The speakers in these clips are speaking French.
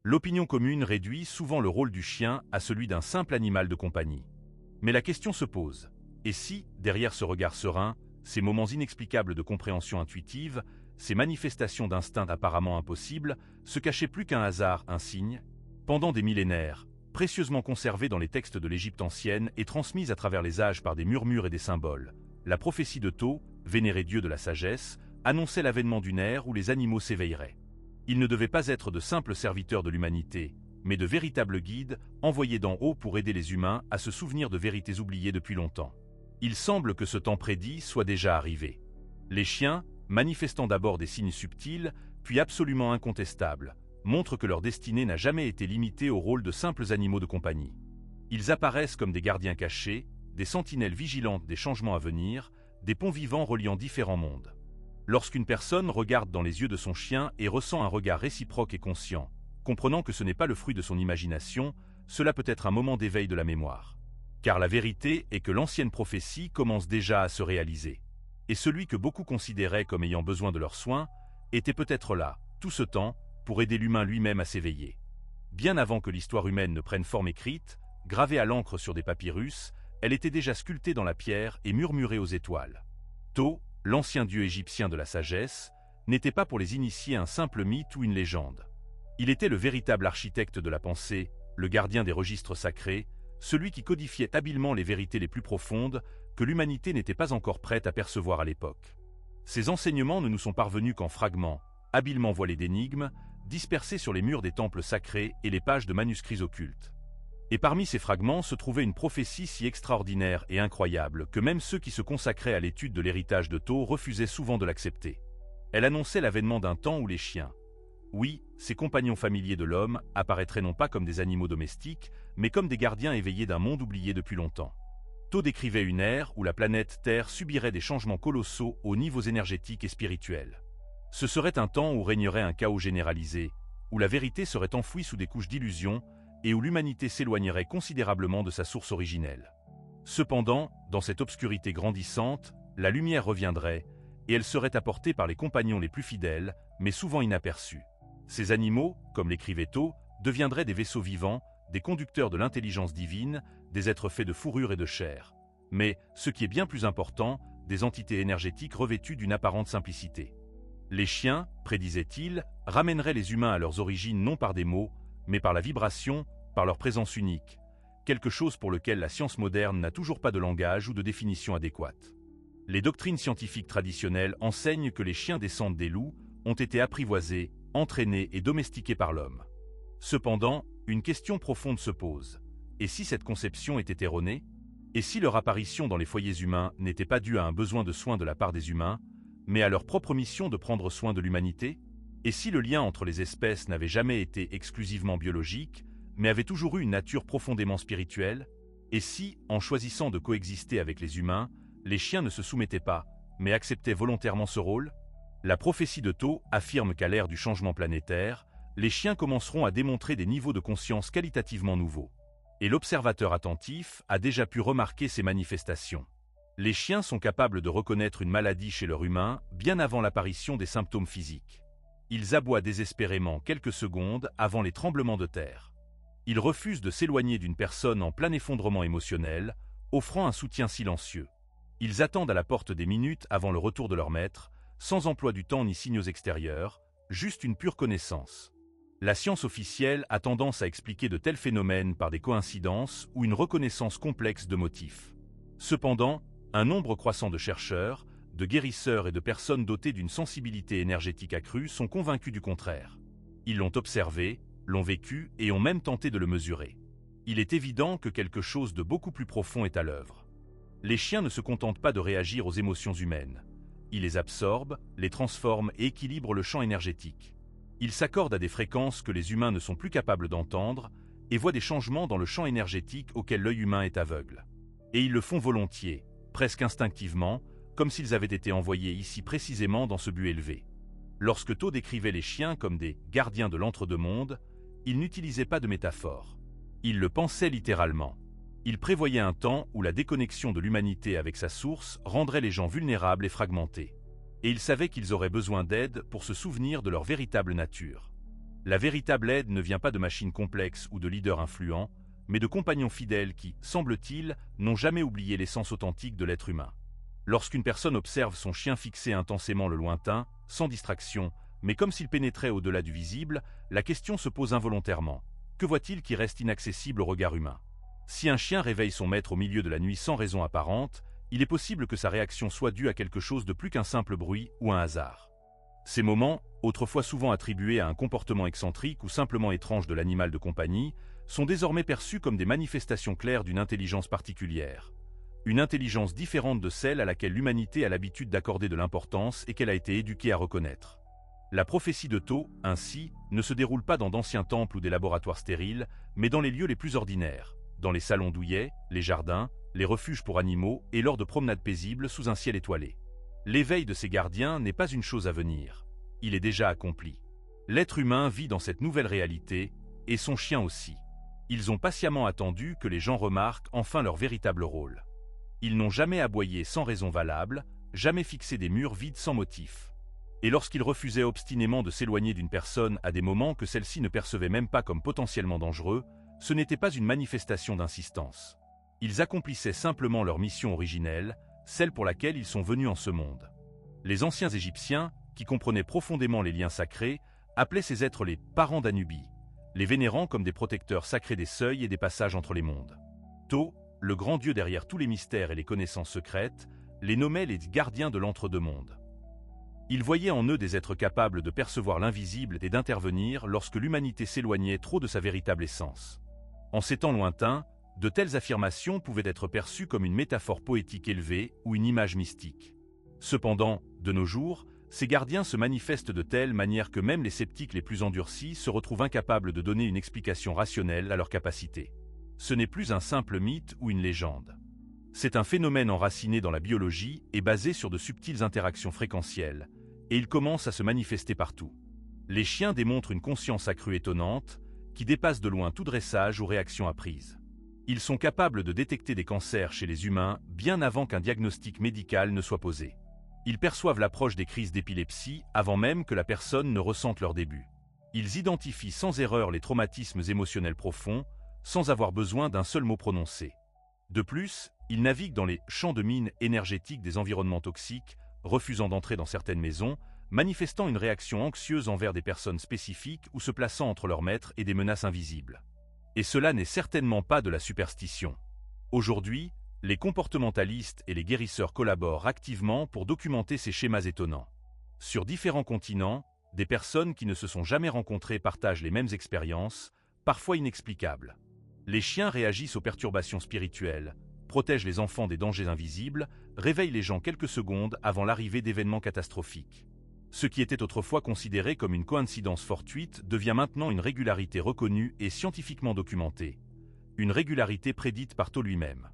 L'opinion commune réduit souvent le rôle du chien à celui d'un simple animal de compagnie. Mais la question se pose. Et si, derrière ce regard serein, ces moments inexplicables de compréhension intuitive, ces manifestations d'instinct apparemment impossibles, se cachaient plus qu'un hasard, un signe? Pendant des millénaires, précieusement conservée dans les textes de l'Égypte ancienne et transmise à travers les âges par des murmures et des symboles, la prophétie de Thoth, vénéré dieu de la sagesse, annonçait l'avènement d'une ère où les animaux s'éveilleraient. Ils ne devaient pas être de simples serviteurs de l'humanité, mais de véritables guides, envoyés d'en haut pour aider les humains à se souvenir de vérités oubliées depuis longtemps. Il semble que ce temps prédit soit déjà arrivé. Les chiens, manifestant d'abord des signes subtils, puis absolument incontestables, montrent que leur destinée n'a jamais été limitée au rôle de simples animaux de compagnie. Ils apparaissent comme des gardiens cachés, des sentinelles vigilantes des changements à venir, des ponts vivants reliant différents mondes. Lorsqu'une personne regarde dans les yeux de son chien et ressent un regard réciproque et conscient, comprenant que ce n'est pas le fruit de son imagination, cela peut être un moment d'éveil de la mémoire. Car la vérité est que l'ancienne prophétie commence déjà à se réaliser. Et celui que beaucoup considéraient comme ayant besoin de leurs soins était peut-être là, tout ce temps, pour aider l'humain lui-même à s'éveiller. Bien avant que l'histoire humaine ne prenne forme écrite, gravée à l'encre sur des papyrus, elle était déjà sculptée dans la pierre et murmurée aux étoiles. Thoth, l'ancien dieu égyptien de la sagesse, n'était pas pour les initiés un simple mythe ou une légende. Il était le véritable architecte de la pensée, le gardien des registres sacrés, celui qui codifiait habilement les vérités les plus profondes que l'humanité n'était pas encore prête à percevoir à l'époque. Ces enseignements ne nous sont parvenus qu'en fragments, habilement voilés d'énigmes, dispersés sur les murs des temples sacrés et les pages de manuscrits occultes. Et parmi ces fragments se trouvait une prophétie si extraordinaire et incroyable que même ceux qui se consacraient à l'étude de l'héritage de Thoth refusaient souvent de l'accepter. Elle annonçait l'avènement d'un temps où les chiens, oui, ces compagnons familiers de l'homme, apparaîtraient non pas comme des animaux domestiques, mais comme des gardiens éveillés d'un monde oublié depuis longtemps. Thoth décrivait une ère où la planète Terre subirait des changements colossaux aux niveaux énergétiques et spirituels. Ce serait un temps où régnerait un chaos généralisé, où la vérité serait enfouie sous des couches d'illusions et où l'humanité s'éloignerait considérablement de sa source originelle. Cependant, dans cette obscurité grandissante, la lumière reviendrait, et elle serait apportée par les compagnons les plus fidèles, mais souvent inaperçus. Ces animaux, comme l'écrivait Thoth, deviendraient des vaisseaux vivants, des conducteurs de l'intelligence divine, des êtres faits de fourrure et de chair. Mais, ce qui est bien plus important, des entités énergétiques revêtues d'une apparente simplicité. Les chiens, prédisait-il, ramèneraient les humains à leurs origines non par des mots, mais par la vibration, par leur présence unique, quelque chose pour lequel la science moderne n'a toujours pas de langage ou de définition adéquate. Les doctrines scientifiques traditionnelles enseignent que les chiens descendent des loups, ont été apprivoisés, entraînés et domestiqués par l'homme. Cependant, une question profonde se pose. Et si cette conception était erronée? Et si leur apparition dans les foyers humains n'était pas due à un besoin de soins de la part des humains, mais à leur propre mission de prendre soin de l'humanité? Et si le lien entre les espèces n'avait jamais été exclusivement biologique, mais avait toujours eu une nature profondément spirituelle? Et si, en choisissant de coexister avec les humains, les chiens ne se soumettaient pas, mais acceptaient volontairement ce rôle? La prophétie de Thoth affirme qu'à l'ère du changement planétaire, les chiens commenceront à démontrer des niveaux de conscience qualitativement nouveaux. Et l'observateur attentif a déjà pu remarquer ces manifestations. Les chiens sont capables de reconnaître une maladie chez leur humain bien avant l'apparition des symptômes physiques. Ils aboient désespérément quelques secondes avant les tremblements de terre. Ils refusent de s'éloigner d'une personne en plein effondrement émotionnel, offrant un soutien silencieux. Ils attendent à la porte des minutes avant le retour de leur maître, sans emploi du temps ni signaux extérieurs, juste une pure connaissance. La science officielle a tendance à expliquer de tels phénomènes par des coïncidences ou une reconnaissance complexe de motifs. Cependant, un nombre croissant de chercheurs, de guérisseurs et de personnes dotées d'une sensibilité énergétique accrue sont convaincus du contraire. Ils l'ont observé, l'ont vécu et ont même tenté de le mesurer. Il est évident que quelque chose de beaucoup plus profond est à l'œuvre. Les chiens ne se contentent pas de réagir aux émotions humaines. Ils les absorbent, les transforment et équilibrent le champ énergétique. Ils s'accordent à des fréquences que les humains ne sont plus capables d'entendre et voient des changements dans le champ énergétique auquel l'œil humain est aveugle. Et ils le font volontiers, presque instinctivement, comme s'ils avaient été envoyés ici précisément dans ce but élevé. Lorsque Thoth décrivait les chiens comme des « gardiens de l'entre-deux-mondes », il n'utilisait pas de métaphore. Il le pensait littéralement. Il prévoyait un temps où la déconnexion de l'humanité avec sa source rendrait les gens vulnérables et fragmentés. Et il savait qu'ils auraient besoin d'aide pour se souvenir de leur véritable nature. La véritable aide ne vient pas de machines complexes ou de leaders influents, mais de compagnons fidèles qui, semble-t-il, n'ont jamais oublié l'essence authentique de l'être humain. Lorsqu'une personne observe son chien fixer intensément le lointain, sans distraction, mais comme s'il pénétrait au-delà du visible, la question se pose involontairement. Que voit-il qui reste inaccessible au regard humain? Si un chien réveille son maître au milieu de la nuit sans raison apparente, il est possible que sa réaction soit due à quelque chose de plus qu'un simple bruit ou un hasard. Ces moments, autrefois souvent attribués à un comportement excentrique ou simplement étrange de l'animal de compagnie, sont désormais perçus comme des manifestations claires d'une intelligence particulière. Une intelligence différente de celle à laquelle l'humanité a l'habitude d'accorder de l'importance et qu'elle a été éduquée à reconnaître. La prophétie de Thoth, ainsi, ne se déroule pas dans d'anciens temples ou des laboratoires stériles, mais dans les lieux les plus ordinaires, dans les salons douillets, les jardins, les refuges pour animaux et lors de promenades paisibles sous un ciel étoilé. L'éveil de ces gardiens n'est pas une chose à venir. Il est déjà accompli. L'être humain vit dans cette nouvelle réalité, et son chien aussi. Ils ont patiemment attendu que les gens remarquent enfin leur véritable rôle. Ils n'ont jamais aboyé sans raison valable, jamais fixé des murs vides sans motif. Et lorsqu'ils refusaient obstinément de s'éloigner d'une personne à des moments que celle-ci ne percevait même pas comme potentiellement dangereux, ce n'était pas une manifestation d'insistance. Ils accomplissaient simplement leur mission originelle, celle pour laquelle ils sont venus en ce monde. Les anciens Égyptiens, qui comprenaient profondément les liens sacrés, appelaient ces êtres les parents d'Anubis, les vénérant comme des protecteurs sacrés des seuils et des passages entre les mondes. Thoth, le grand dieu derrière tous les mystères et les connaissances secrètes, les nommait les gardiens de l'entre-deux-mondes. Il voyait en eux des êtres capables de percevoir l'invisible et d'intervenir lorsque l'humanité s'éloignait trop de sa véritable essence. En ces temps lointains, de telles affirmations pouvaient être perçues comme une métaphore poétique élevée ou une image mystique. Cependant, de nos jours, ces gardiens se manifestent de telle manière que même les sceptiques les plus endurcis se retrouvent incapables de donner une explication rationnelle à leur capacité. Ce n'est plus un simple mythe ou une légende. C'est un phénomène enraciné dans la biologie et basé sur de subtiles interactions fréquentielles, et il commence à se manifester partout. Les chiens démontrent une conscience accrue étonnante, qui dépasse de loin tout dressage ou réaction apprise. Ils sont capables de détecter des cancers chez les humains bien avant qu'un diagnostic médical ne soit posé. Ils perçoivent l'approche des crises d'épilepsie avant même que la personne ne ressente leur début. Ils identifient sans erreur les traumatismes émotionnels profonds, sans avoir besoin d'un seul mot prononcé. De plus, ils naviguent dans les champs de mines énergétiques des environnements toxiques, refusant d'entrer dans certaines maisons, manifestant une réaction anxieuse envers des personnes spécifiques ou se plaçant entre leurs maîtres et des menaces invisibles. Et cela n'est certainement pas de la superstition. Aujourd'hui, les comportementalistes et les guérisseurs collaborent activement pour documenter ces schémas étonnants. Sur différents continents, des personnes qui ne se sont jamais rencontrées partagent les mêmes expériences, parfois inexplicables. Les chiens réagissent aux perturbations spirituelles, protègent les enfants des dangers invisibles, réveillent les gens quelques secondes avant l'arrivée d'événements catastrophiques. Ce qui était autrefois considéré comme une coïncidence fortuite devient maintenant une régularité reconnue et scientifiquement documentée. Une régularité prédite par Thoth lui-même.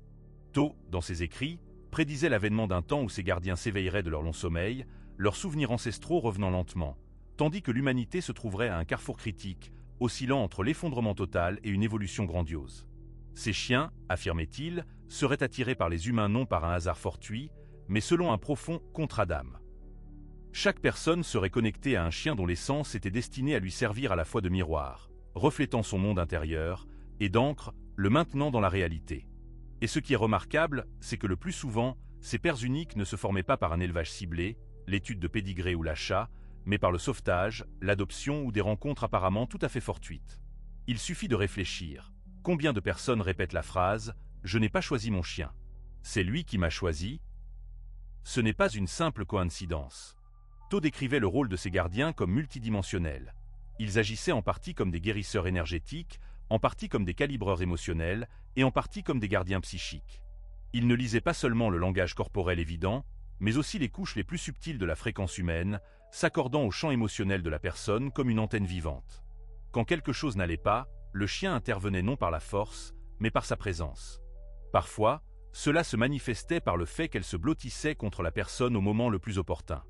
Thoth, dans ses écrits, prédisait l'avènement d'un temps où ses gardiens s'éveilleraient de leur long sommeil, leurs souvenirs ancestraux revenant lentement, tandis que l'humanité se trouverait à un carrefour critique, oscillant entre l'effondrement total et une évolution grandiose. Ces chiens, affirmait-il, seraient attirés par les humains non par un hasard fortuit, mais selon un profond contrat d'âme. Chaque personne serait connectée à un chien dont l'essence était destinée à lui servir à la fois de miroir, reflétant son monde intérieur, et d'encre, le maintenant dans la réalité. Et ce qui est remarquable, c'est que le plus souvent, ces paires uniques ne se formaient pas par un élevage ciblé, l'étude de pédigré ou l'achat, mais par le sauvetage, l'adoption ou des rencontres apparemment tout à fait fortuites. Il suffit de réfléchir. Combien de personnes répètent la phrase « Je n'ai pas choisi mon chien. C'est lui qui m'a choisi ». Ce n'est pas une simple coïncidence. Thoth décrivait le rôle de ces gardiens comme multidimensionnel. Ils agissaient en partie comme des guérisseurs énergétiques, en partie comme des calibreurs émotionnels et en partie comme des gardiens psychiques. Ils ne lisaient pas seulement le langage corporel évident, mais aussi les couches les plus subtiles de la fréquence humaine, s'accordant au champ émotionnel de la personne comme une antenne vivante. Quand quelque chose n'allait pas, le chien intervenait non par la force, mais par sa présence. Parfois, cela se manifestait par le fait qu'elle se blottissait contre la personne au moment le plus opportun.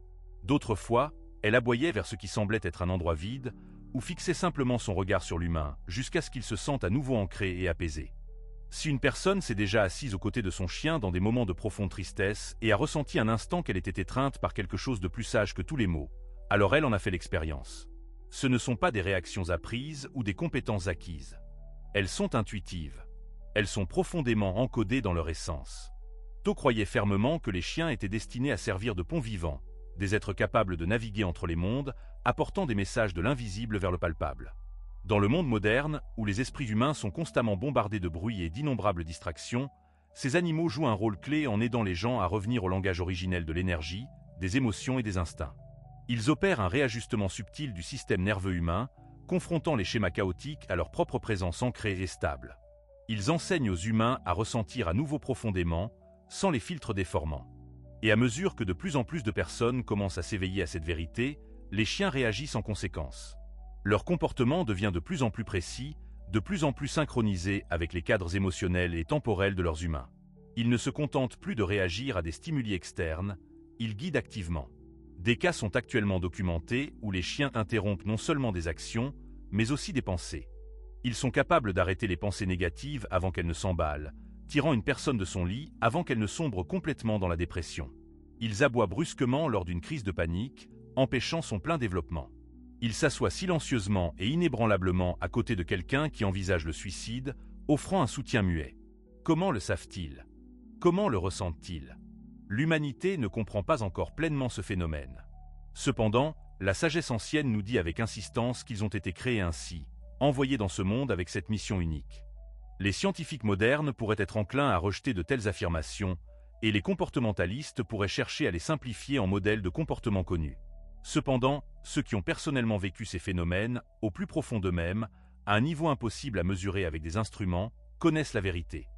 D'autres fois, elle aboyait vers ce qui semblait être un endroit vide, ou fixait simplement son regard sur l'humain, jusqu'à ce qu'il se sente à nouveau ancré et apaisé. Si une personne s'est déjà assise aux côtés de son chien dans des moments de profonde tristesse et a ressenti un instant qu'elle était étreinte par quelque chose de plus sage que tous les mots, alors elle en a fait l'expérience. Ce ne sont pas des réactions apprises ou des compétences acquises. Elles sont intuitives. Elles sont profondément encodées dans leur essence. To croyait fermement que les chiens étaient destinés à servir de pont vivant, des êtres capables de naviguer entre les mondes, apportant des messages de l'invisible vers le palpable. Dans le monde moderne, où les esprits humains sont constamment bombardés de bruit et d'innombrables distractions, ces animaux jouent un rôle clé en aidant les gens à revenir au langage originel de l'énergie, des émotions et des instincts. Ils opèrent un réajustement subtil du système nerveux humain, confrontant les schémas chaotiques à leur propre présence ancrée et stable. Ils enseignent aux humains à ressentir à nouveau profondément, sans les filtres déformants. Et à mesure que de plus en plus de personnes commencent à s'éveiller à cette vérité, les chiens réagissent en conséquence. Leur comportement devient de plus en plus précis, de plus en plus synchronisé avec les cadres émotionnels et temporels de leurs humains. Ils ne se contentent plus de réagir à des stimuli externes, ils guident activement. Des cas sont actuellement documentés où les chiens interrompent non seulement des actions, mais aussi des pensées. Ils sont capables d'arrêter les pensées négatives avant qu'elles ne s'emballent, tirant une personne de son lit avant qu'elle ne sombre complètement dans la dépression. Ils aboient brusquement lors d'une crise de panique, empêchant son plein développement. Ils s'assoient silencieusement et inébranlablement à côté de quelqu'un qui envisage le suicide, offrant un soutien muet. Comment le savent-ils? Comment le ressentent-ils? L'humanité ne comprend pas encore pleinement ce phénomène. Cependant, la sagesse ancienne nous dit avec insistance qu'ils ont été créés ainsi, envoyés dans ce monde avec cette mission unique. Les scientifiques modernes pourraient être enclins à rejeter de telles affirmations, et les comportementalistes pourraient chercher à les simplifier en modèles de comportement connus. Cependant, ceux qui ont personnellement vécu ces phénomènes, au plus profond d'eux-mêmes, à un niveau impossible à mesurer avec des instruments, connaissent la vérité.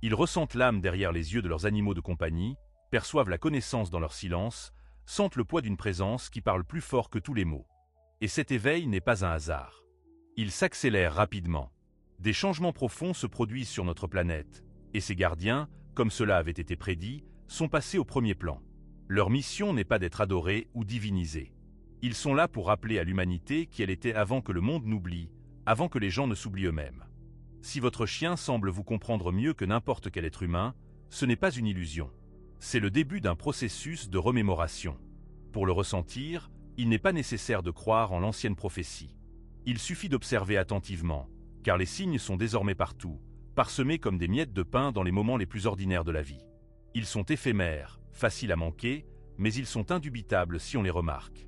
Ils ressentent l'âme derrière les yeux de leurs animaux de compagnie, perçoivent la connaissance dans leur silence, sentent le poids d'une présence qui parle plus fort que tous les mots. Et cet éveil n'est pas un hasard. Il s'accélère rapidement. Des changements profonds se produisent sur notre planète, et ces gardiens, comme cela avait été prédit, sont passés au premier plan. Leur mission n'est pas d'être adorés ou divinisés. Ils sont là pour rappeler à l'humanité qui elle était avant que le monde n'oublie, avant que les gens ne s'oublient eux-mêmes. Si votre chien semble vous comprendre mieux que n'importe quel être humain, ce n'est pas une illusion. C'est le début d'un processus de remémoration. Pour le ressentir, il n'est pas nécessaire de croire en l'ancienne prophétie. Il suffit d'observer attentivement, car les signes sont désormais partout, parsemés comme des miettes de pain dans les moments les plus ordinaires de la vie. Ils sont éphémères, faciles à manquer, mais ils sont indubitables si on les remarque.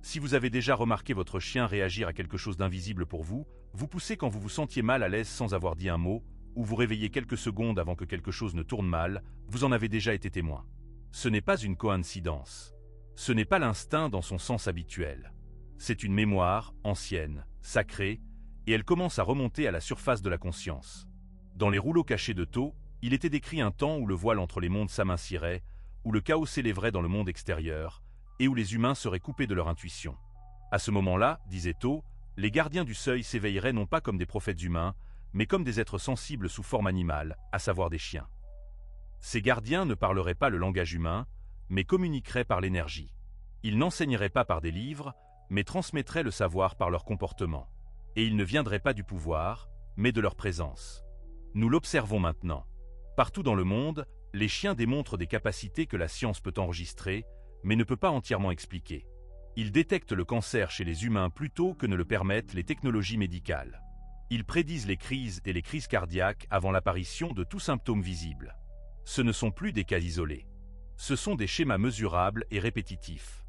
Si vous avez déjà remarqué votre chien réagir à quelque chose d'invisible pour vous, vous poussez quand vous vous sentiez mal à l'aise sans avoir dit un mot, ou vous réveillez quelques secondes avant que quelque chose ne tourne mal, vous en avez déjà été témoin. Ce n'est pas une coïncidence. Ce n'est pas l'instinct dans son sens habituel. C'est une mémoire, ancienne, sacrée, et elle commence à remonter à la surface de la conscience. Dans les rouleaux cachés de To, il était décrit un temps où le voile entre les mondes s'amincirait, où le chaos s'élèverait dans le monde extérieur, et où les humains seraient coupés de leur intuition. À ce moment-là, disait To, les gardiens du seuil s'éveilleraient non pas comme des prophètes humains, mais comme des êtres sensibles sous forme animale, à savoir des chiens. Ces gardiens ne parleraient pas le langage humain, mais communiqueraient par l'énergie. Ils n'enseigneraient pas par des livres, mais transmettraient le savoir par leur comportement. Et ils ne viendraient pas du pouvoir, mais de leur présence. Nous l'observons maintenant. Partout dans le monde, les chiens démontrent des capacités que la science peut enregistrer, mais ne peut pas entièrement expliquer. Ils détectent le cancer chez les humains plus tôt que ne le permettent les technologies médicales. Ils prédisent les crises et les crises cardiaques avant l'apparition de tout symptôme visible. Ce ne sont plus des cas isolés. Ce sont des schémas mesurables et répétitifs.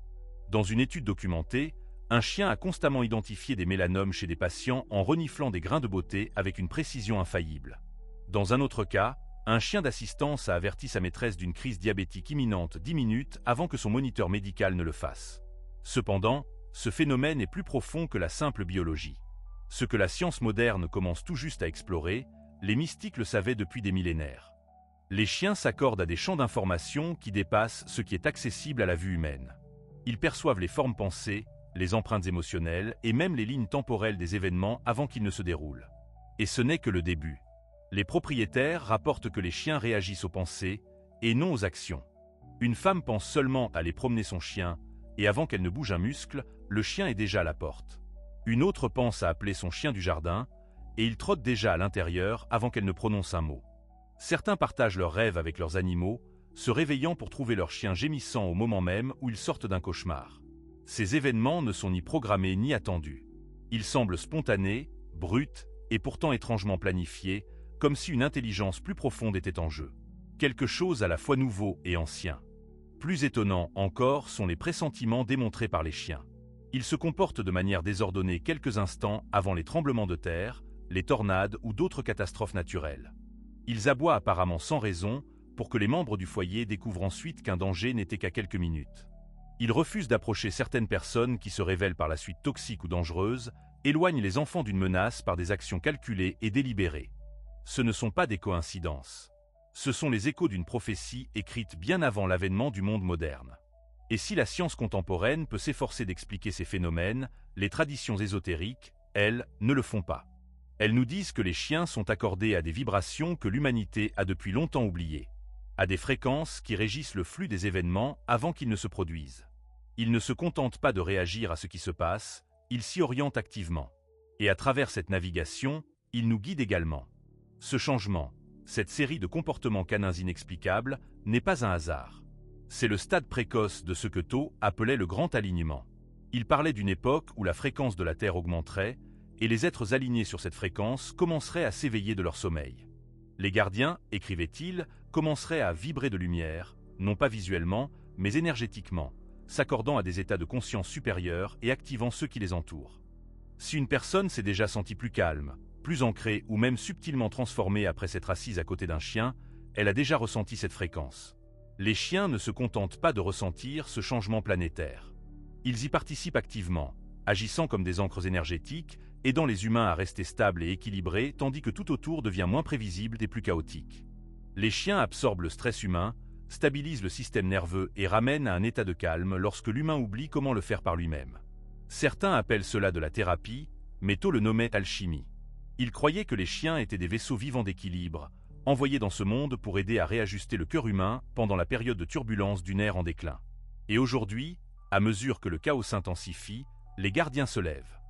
Dans une étude documentée, un chien a constamment identifié des mélanomes chez des patients en reniflant des grains de beauté avec une précision infaillible. Dans un autre cas, un chien d'assistance a averti sa maîtresse d'une crise diabétique imminente 10 minutes avant que son moniteur médical ne le fasse. Cependant, ce phénomène est plus profond que la simple biologie. Ce que la science moderne commence tout juste à explorer, les mystiques le savaient depuis des millénaires. Les chiens s'accordent à des champs d'information qui dépassent ce qui est accessible à la vue humaine. Ils perçoivent les formes pensées, les empreintes émotionnelles et même les lignes temporelles des événements avant qu'ils ne se déroulent. Et ce n'est que le début. Les propriétaires rapportent que les chiens réagissent aux pensées et non aux actions. Une femme pense seulement à aller promener son chien, et avant qu'elle ne bouge un muscle, le chien est déjà à la porte. Une autre pense à appeler son chien du jardin, et il trotte déjà à l'intérieur avant qu'elle ne prononce un mot. Certains partagent leurs rêves avec leurs animaux, se réveillant pour trouver leur chien gémissant au moment même où ils sortent d'un cauchemar. Ces événements ne sont ni programmés ni attendus. Il semble spontané, brut et pourtant étrangement planifié, comme si une intelligence plus profonde était en jeu. Quelque chose à la fois nouveau et ancien. Plus étonnant encore sont les pressentiments démontrés par les chiens. Ils se comportent de manière désordonnée quelques instants avant les tremblements de terre, les tornades ou d'autres catastrophes naturelles. Ils aboient apparemment sans raison pour que les membres du foyer découvrent ensuite qu'un danger n'était qu'à quelques minutes. Ils refusent d'approcher certaines personnes qui se révèlent par la suite toxiques ou dangereuses, éloignent les enfants d'une menace par des actions calculées et délibérées. Ce ne sont pas des coïncidences. Ce sont les échos d'une prophétie écrite bien avant l'avènement du monde moderne. Et si la science contemporaine peut s'efforcer d'expliquer ces phénomènes, les traditions ésotériques, elles, ne le font pas. Elles nous disent que les chiens sont accordés à des vibrations que l'humanité a depuis longtemps oubliées, à des fréquences qui régissent le flux des événements avant qu'ils ne se produisent. Ils ne se contentent pas de réagir à ce qui se passe, ils s'y orientent activement. Et à travers cette navigation, ils nous guident également. Ce changement, cette série de comportements canins inexplicables, n'est pas un hasard. C'est le stade précoce de ce que Tho appelait le grand alignement. Il parlait d'une époque où la fréquence de la Terre augmenterait, et les êtres alignés sur cette fréquence commenceraient à s'éveiller de leur sommeil. Les gardiens, écrivait-il, commenceraient à vibrer de lumière, non pas visuellement, mais énergétiquement, s'accordant à des états de conscience supérieurs et activant ceux qui les entourent. Si une personne s'est déjà sentie plus calme, plus ancrée ou même subtilement transformée après s'être assise à côté d'un chien, elle a déjà ressenti cette fréquence. Les chiens ne se contentent pas de ressentir ce changement planétaire. Ils y participent activement, agissant comme des ancres énergétiques, aidant les humains à rester stables et équilibrés tandis que tout autour devient moins prévisible et plus chaotique. Les chiens absorbent le stress humain, stabilisent le système nerveux et ramènent à un état de calme lorsque l'humain oublie comment le faire par lui-même. Certains appellent cela de la thérapie, mais Tho le nommait alchimie. Il croyait que les chiens étaient des vaisseaux vivants d'équilibre, envoyés dans ce monde pour aider à réajuster le cœur humain pendant la période de turbulence d'une ère en déclin. Et aujourd'hui, à mesure que le chaos s'intensifie, les gardiens se lèvent.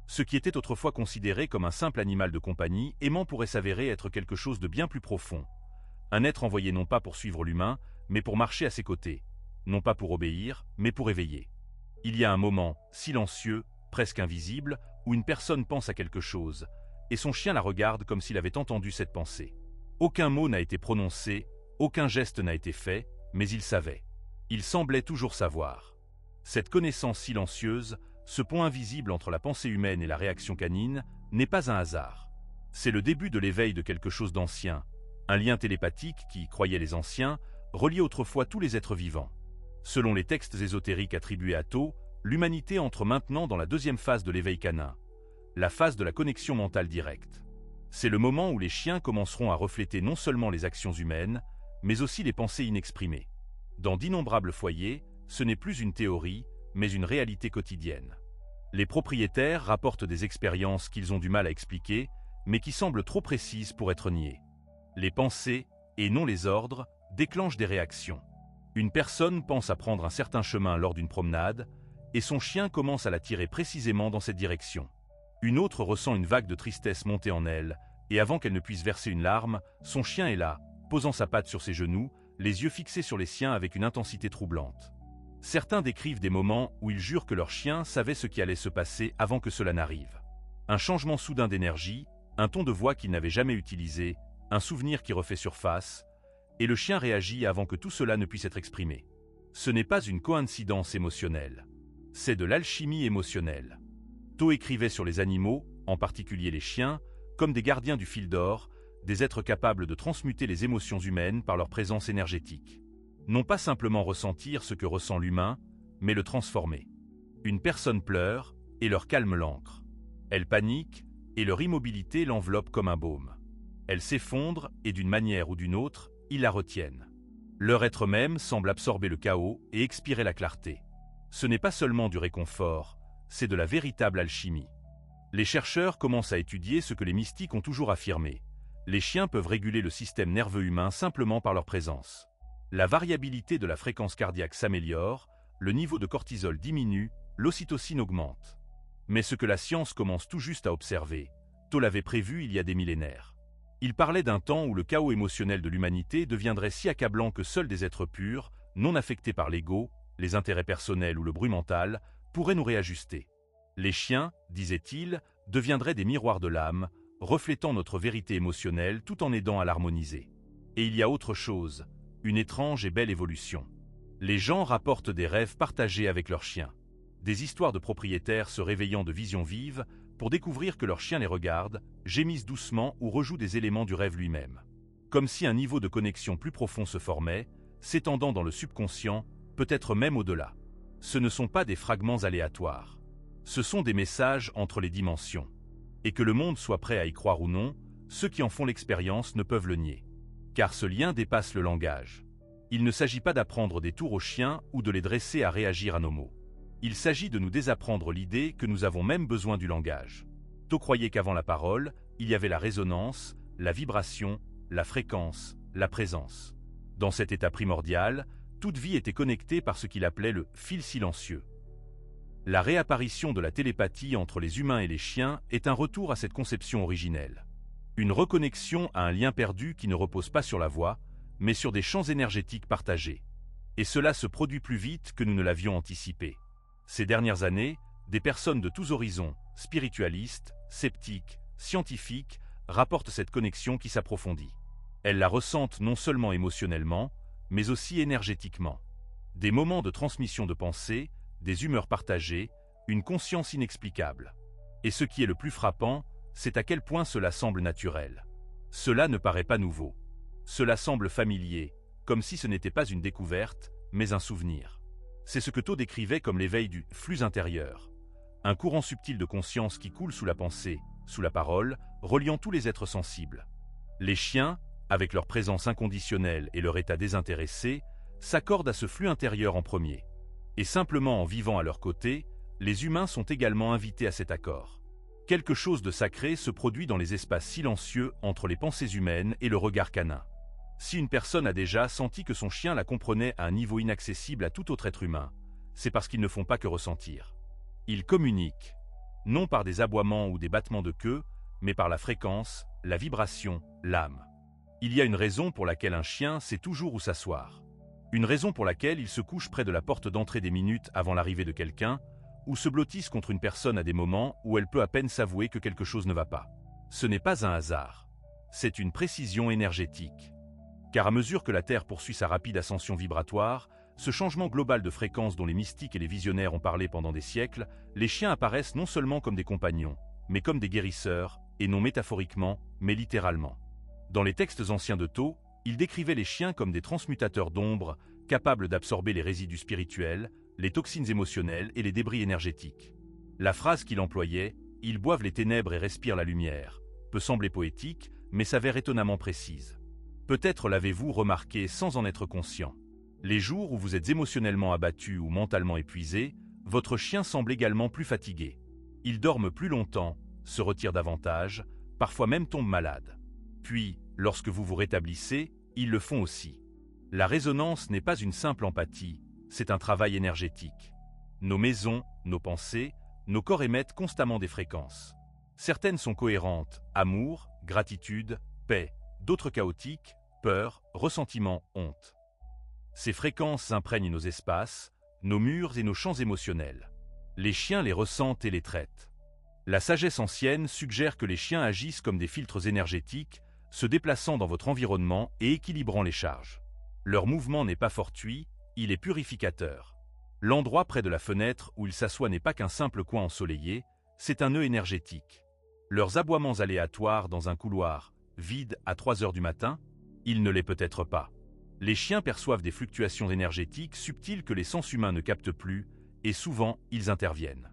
Ce qui était autrefois considéré comme un simple animal de compagnie aimant pourrait s'avérer être quelque chose de bien plus profond. Un être envoyé non pas pour suivre l'humain, mais pour marcher à ses côtés. Non pas pour obéir, mais pour éveiller. Il y a un moment, silencieux, presque invisible, où une personne pense à quelque chose, et son chien la regarde comme s'il avait entendu cette pensée. Aucun mot n'a été prononcé, aucun geste n'a été fait, mais il savait. Il semblait toujours savoir. Cette connaissance silencieuse, ce pont invisible entre la pensée humaine et la réaction canine, n'est pas un hasard. C'est le début de l'éveil de quelque chose d'ancien, un lien télépathique qui, croyaient les anciens, reliait autrefois tous les êtres vivants. Selon les textes ésotériques attribués à Tho, l'humanité entre maintenant dans la deuxième phase de l'éveil canin, la phase de la connexion mentale directe. C'est le moment où les chiens commenceront à refléter non seulement les actions humaines, mais aussi les pensées inexprimées. Dans d'innombrables foyers, ce n'est plus une théorie, mais une réalité quotidienne. Les propriétaires rapportent des expériences qu'ils ont du mal à expliquer, mais qui semblent trop précises pour être niées. Les pensées, et non les ordres, déclenchent des réactions. Une personne pense à prendre un certain chemin lors d'une promenade, et son chien commence à la tirer précisément dans cette direction. Une autre ressent une vague de tristesse monter en elle, et avant qu'elle ne puisse verser une larme, son chien est là, posant sa patte sur ses genoux, les yeux fixés sur les siens avec une intensité troublante. Certains décrivent des moments où ils jurent que leur chien savait ce qui allait se passer avant que cela n'arrive. Un changement soudain d'énergie, un ton de voix qu'ils n'avaient jamais utilisé, un souvenir qui refait surface, et le chien réagit avant que tout cela ne puisse être exprimé. Ce n'est pas une coïncidence émotionnelle. C'est de l'alchimie émotionnelle. Tho écrivait sur les animaux, en particulier les chiens, comme des gardiens du fil d'or, des êtres capables de transmuter les émotions humaines par leur présence énergétique. Non pas simplement ressentir ce que ressent l'humain, mais le transformer. Une personne pleure, et leur calme l'ancre. Elle panique, et leur immobilité l'enveloppe comme un baume. Elle s'effondre, et d'une manière ou d'une autre, ils la retiennent. Leur être même semble absorber le chaos et expirer la clarté. Ce n'est pas seulement du réconfort, c'est de la véritable alchimie. Les chercheurs commencent à étudier ce que les mystiques ont toujours affirmé. Les chiens peuvent réguler le système nerveux humain simplement par leur présence. La variabilité de la fréquence cardiaque s'améliore, le niveau de cortisol diminue, l'ocytocine augmente. Mais ce que la science commence tout juste à observer, Tho l'avait prévu il y a des millénaires. Il parlait d'un temps où le chaos émotionnel de l'humanité deviendrait si accablant que seuls des êtres purs, non affectés par l'ego, les intérêts personnels ou le bruit mental, pourraient nous réajuster. Les chiens, disait-il, deviendraient des miroirs de l'âme, reflétant notre vérité émotionnelle tout en aidant à l'harmoniser. Et il y a autre chose, une étrange et belle évolution. Les gens rapportent des rêves partagés avec leurs chiens. Des histoires de propriétaires se réveillant de visions vives pour découvrir que leurs chiens les regardent, gémissent doucement ou rejouent des éléments du rêve lui-même. Comme si un niveau de connexion plus profond se formait, s'étendant dans le subconscient, peut-être même au-delà. Ce ne sont pas des fragments aléatoires. Ce sont des messages entre les dimensions. Et que le monde soit prêt à y croire ou non, ceux qui en font l'expérience ne peuvent le nier. Car ce lien dépasse le langage. Il ne s'agit pas d'apprendre des tours aux chiens ou de les dresser à réagir à nos mots. Il s'agit de nous désapprendre l'idée que nous avons même besoin du langage. To croyait qu'avant la parole, il y avait la résonance, la vibration, la fréquence, la présence. Dans cet état primordial, toute vie était connectée par ce qu'il appelait le fil silencieux. La réapparition de la télépathie entre les humains et les chiens est un retour à cette conception originelle. Une reconnexion à un lien perdu qui ne repose pas sur la voix, mais sur des champs énergétiques partagés. Et cela se produit plus vite que nous ne l'avions anticipé. Ces dernières années, des personnes de tous horizons, spiritualistes, sceptiques, scientifiques, rapportent cette connexion qui s'approfondit. Elles la ressentent non seulement émotionnellement, mais aussi énergétiquement. Des moments de transmission de pensée, des humeurs partagées, une conscience inexplicable. Et ce qui est le plus frappant, c'est à quel point cela semble naturel. Cela ne paraît pas nouveau. Cela semble familier, comme si ce n'était pas une découverte, mais un souvenir. C'est ce que To décrivait comme l'éveil du flux intérieur. Un courant subtil de conscience qui coule sous la pensée, sous la parole, reliant tous les êtres sensibles. Les chiens, avec leur présence inconditionnelle et leur état désintéressé, s'accordent à ce flux intérieur en premier. Et simplement en vivant à leur côté, les humains sont également invités à cet accord. Quelque chose de sacré se produit dans les espaces silencieux entre les pensées humaines et le regard canin. Si une personne a déjà senti que son chien la comprenait à un niveau inaccessible à tout autre être humain, c'est parce qu'ils ne font pas que ressentir. Ils communiquent, non par des aboiements ou des battements de queue, mais par la fréquence, la vibration, l'âme. Il y a une raison pour laquelle un chien sait toujours où s'asseoir. Une raison pour laquelle il se couche près de la porte d'entrée des minutes avant l'arrivée de quelqu'un, ou se blottisse contre une personne à des moments où elle peut à peine s'avouer que quelque chose ne va pas. Ce n'est pas un hasard. C'est une précision énergétique. Car à mesure que la Terre poursuit sa rapide ascension vibratoire, ce changement global de fréquence dont les mystiques et les visionnaires ont parlé pendant des siècles, les chiens apparaissent non seulement comme des compagnons, mais comme des guérisseurs, et non métaphoriquement, mais littéralement. Dans les textes anciens de To, il décrivait les chiens comme des transmutateurs d'ombre, capables d'absorber les résidus spirituels, les toxines émotionnelles et les débris énergétiques. La phrase qu'il employait, « Ils boivent les ténèbres et respirent la lumière », peut sembler poétique, mais s'avère étonnamment précise. Peut-être l'avez-vous remarqué sans en être conscient. Les jours où vous êtes émotionnellement abattu ou mentalement épuisé, votre chien semble également plus fatigué. Ils dorment plus longtemps, se retirent davantage, parfois même tombent malades. Puis, lorsque vous vous rétablissez, ils le font aussi. La résonance n'est pas une simple empathie, c'est un travail énergétique. Nos maisons, nos pensées, nos corps émettent constamment des fréquences. Certaines sont cohérentes, amour, gratitude, paix, d'autres chaotiques, peur, ressentiment, honte. Ces fréquences imprègnent nos espaces, nos murs et nos champs émotionnels. Les chiens les ressentent et les traitent. La sagesse ancienne suggère que les chiens agissent comme des filtres énergétiques, se déplaçant dans votre environnement et équilibrant les charges. Leur mouvement n'est pas fortuit, il est purificateur. L'endroit près de la fenêtre où ils s'assoient n'est pas qu'un simple coin ensoleillé, c'est un nœud énergétique. Leurs aboiements aléatoires dans un couloir, vide à 3 heures du matin, il ne l'est peut-être pas. Les chiens perçoivent des fluctuations énergétiques subtiles que les sens humains ne captent plus, et souvent, ils interviennent.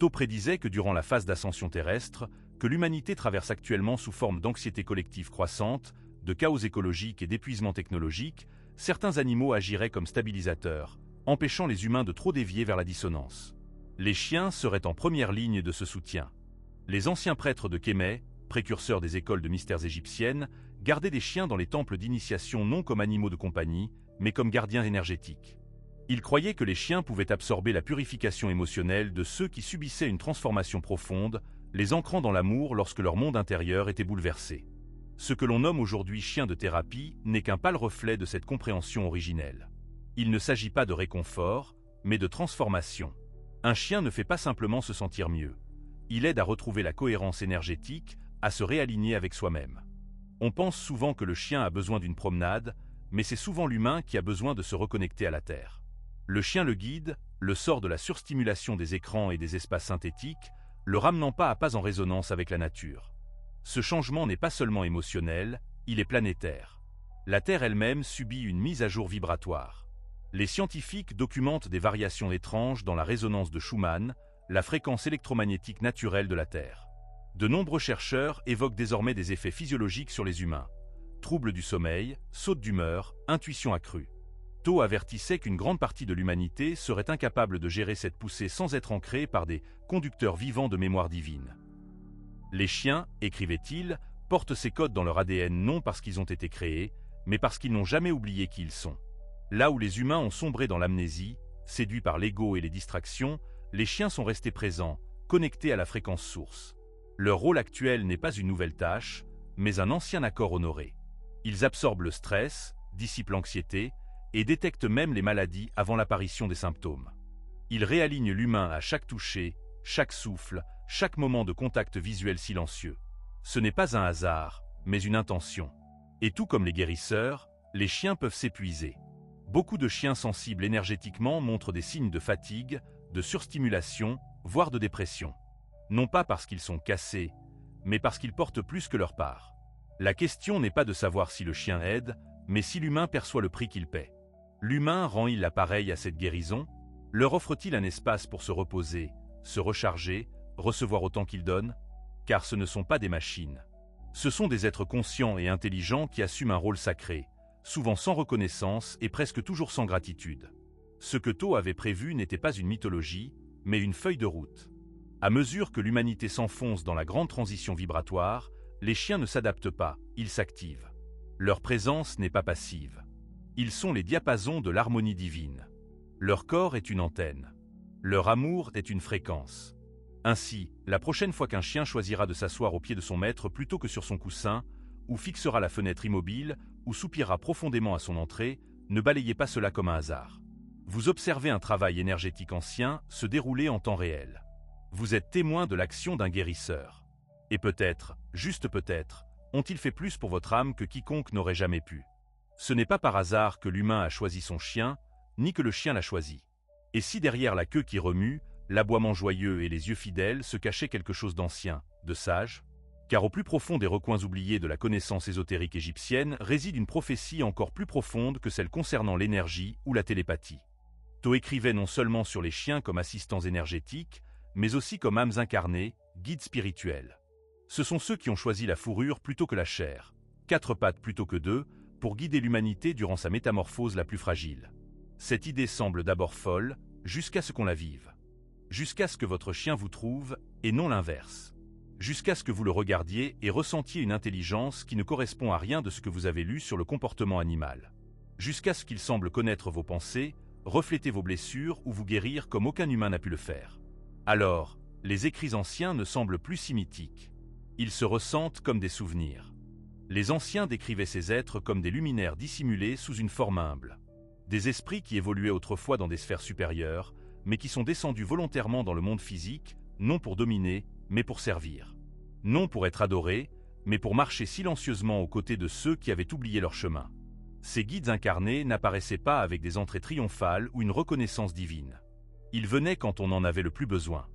To prédisait que durant la phase d'ascension terrestre, que l'humanité traverse actuellement sous forme d'anxiété collective croissante, de chaos écologique et d'épuisement technologique, certains animaux agiraient comme stabilisateurs, empêchant les humains de trop dévier vers la dissonance. Les chiens seraient en première ligne de ce soutien. Les anciens prêtres de Kémet, précurseurs des écoles de mystères égyptiennes, gardaient des chiens dans les temples d'initiation non comme animaux de compagnie, mais comme gardiens énergétiques. Ils croyaient que les chiens pouvaient absorber la purification émotionnelle de ceux qui subissaient une transformation profonde, les ancrant dans l'amour lorsque leur monde intérieur était bouleversé. Ce que l'on nomme aujourd'hui chien de thérapie n'est qu'un pâle reflet de cette compréhension originelle. Il ne s'agit pas de réconfort, mais de transformation. Un chien ne fait pas simplement se sentir mieux. Il aide à retrouver la cohérence énergétique, à se réaligner avec soi-même. On pense souvent que le chien a besoin d'une promenade, mais c'est souvent l'humain qui a besoin de se reconnecter à la terre. Le chien le guide, le sort de la surstimulation des écrans et des espaces synthétiques, le ramenant pas à pas en résonance avec la nature. Ce changement n'est pas seulement émotionnel, il est planétaire. La Terre elle-même subit une mise à jour vibratoire. Les scientifiques documentent des variations étranges dans la résonance de Schumann, la fréquence électromagnétique naturelle de la Terre. De nombreux chercheurs évoquent désormais des effets physiologiques sur les humains. Troubles du sommeil, sautes d'humeur, intuition accrue. Tho avertissait qu'une grande partie de l'humanité serait incapable de gérer cette poussée sans être ancrée par des conducteurs vivants de mémoire divine. Les chiens, écrivait-il, portent ces codes dans leur ADN non parce qu'ils ont été créés, mais parce qu'ils n'ont jamais oublié qui ils sont. Là où les humains ont sombré dans l'amnésie, séduits par l'ego et les distractions, les chiens sont restés présents, connectés à la fréquence source. Leur rôle actuel n'est pas une nouvelle tâche, mais un ancien accord honoré. Ils absorbent le stress, dissipent l'anxiété et détectent même les maladies avant l'apparition des symptômes. Ils réalignent l'humain à chaque toucher, chaque souffle, chaque moment de contact visuel silencieux. Ce n'est pas un hasard, mais une intention. Et tout comme les guérisseurs, les chiens peuvent s'épuiser. Beaucoup de chiens sensibles énergétiquement montrent des signes de fatigue, de surstimulation, voire de dépression. Non pas parce qu'ils sont cassés, mais parce qu'ils portent plus que leur part. La question n'est pas de savoir si le chien aide, mais si l'humain perçoit le prix qu'il paie. L'humain rend-il l'appareil à cette guérison? Leur offre-t-il un espace pour se reposer, se recharger, recevoir autant qu'ils donnent? Car ce ne sont pas des machines. Ce sont des êtres conscients et intelligents qui assument un rôle sacré, souvent sans reconnaissance et presque toujours sans gratitude. Ce que Tho avait prévu n'était pas une mythologie, mais une feuille de route. À mesure que l'humanité s'enfonce dans la grande transition vibratoire, les chiens ne s'adaptent pas, ils s'activent. Leur présence n'est pas passive. Ils sont les diapasons de l'harmonie divine. Leur corps est une antenne. Leur amour est une fréquence. Ainsi, la prochaine fois qu'un chien choisira de s'asseoir au pied de son maître plutôt que sur son coussin, ou fixera la fenêtre immobile, ou soupirera profondément à son entrée, ne balayez pas cela comme un hasard. Vous observez un travail énergétique ancien se dérouler en temps réel. Vous êtes témoin de l'action d'un guérisseur. Et peut-être, juste peut-être, ont-ils fait plus pour votre âme que quiconque n'aurait jamais pu. Ce n'est pas par hasard que l'humain a choisi son chien, ni que le chien l'a choisi. Et si derrière la queue qui remue, l'aboiement joyeux et les yeux fidèles se cachait quelque chose d'ancien, de sage? Car au plus profond des recoins oubliés de la connaissance ésotérique égyptienne réside une prophétie encore plus profonde que celle concernant l'énergie ou la télépathie. Tho écrivait non seulement sur les chiens comme assistants énergétiques, mais aussi comme âmes incarnées, guides spirituels. Ce sont ceux qui ont choisi la fourrure plutôt que la chair, 4 pattes plutôt que 2, pour guider l'humanité durant sa métamorphose la plus fragile. Cette idée semble d'abord folle, jusqu'à ce qu'on la vive. Jusqu'à ce que votre chien vous trouve, et non l'inverse. Jusqu'à ce que vous le regardiez et ressentiez une intelligence qui ne correspond à rien de ce que vous avez lu sur le comportement animal. Jusqu'à ce qu'il semble connaître vos pensées, refléter vos blessures ou vous guérir comme aucun humain n'a pu le faire. Alors, les écrits anciens ne semblent plus si mythiques. Ils se ressentent comme des souvenirs. Les anciens décrivaient ces êtres comme des luminaires dissimulés sous une forme humble. Des esprits qui évoluaient autrefois dans des sphères supérieures, mais qui sont descendus volontairement dans le monde physique, non pour dominer, mais pour servir. Non pour être adorés, mais pour marcher silencieusement aux côtés de ceux qui avaient oublié leur chemin. Ces guides incarnés n'apparaissaient pas avec des entrées triomphales ou une reconnaissance divine. Ils venaient quand on en avait le plus besoin.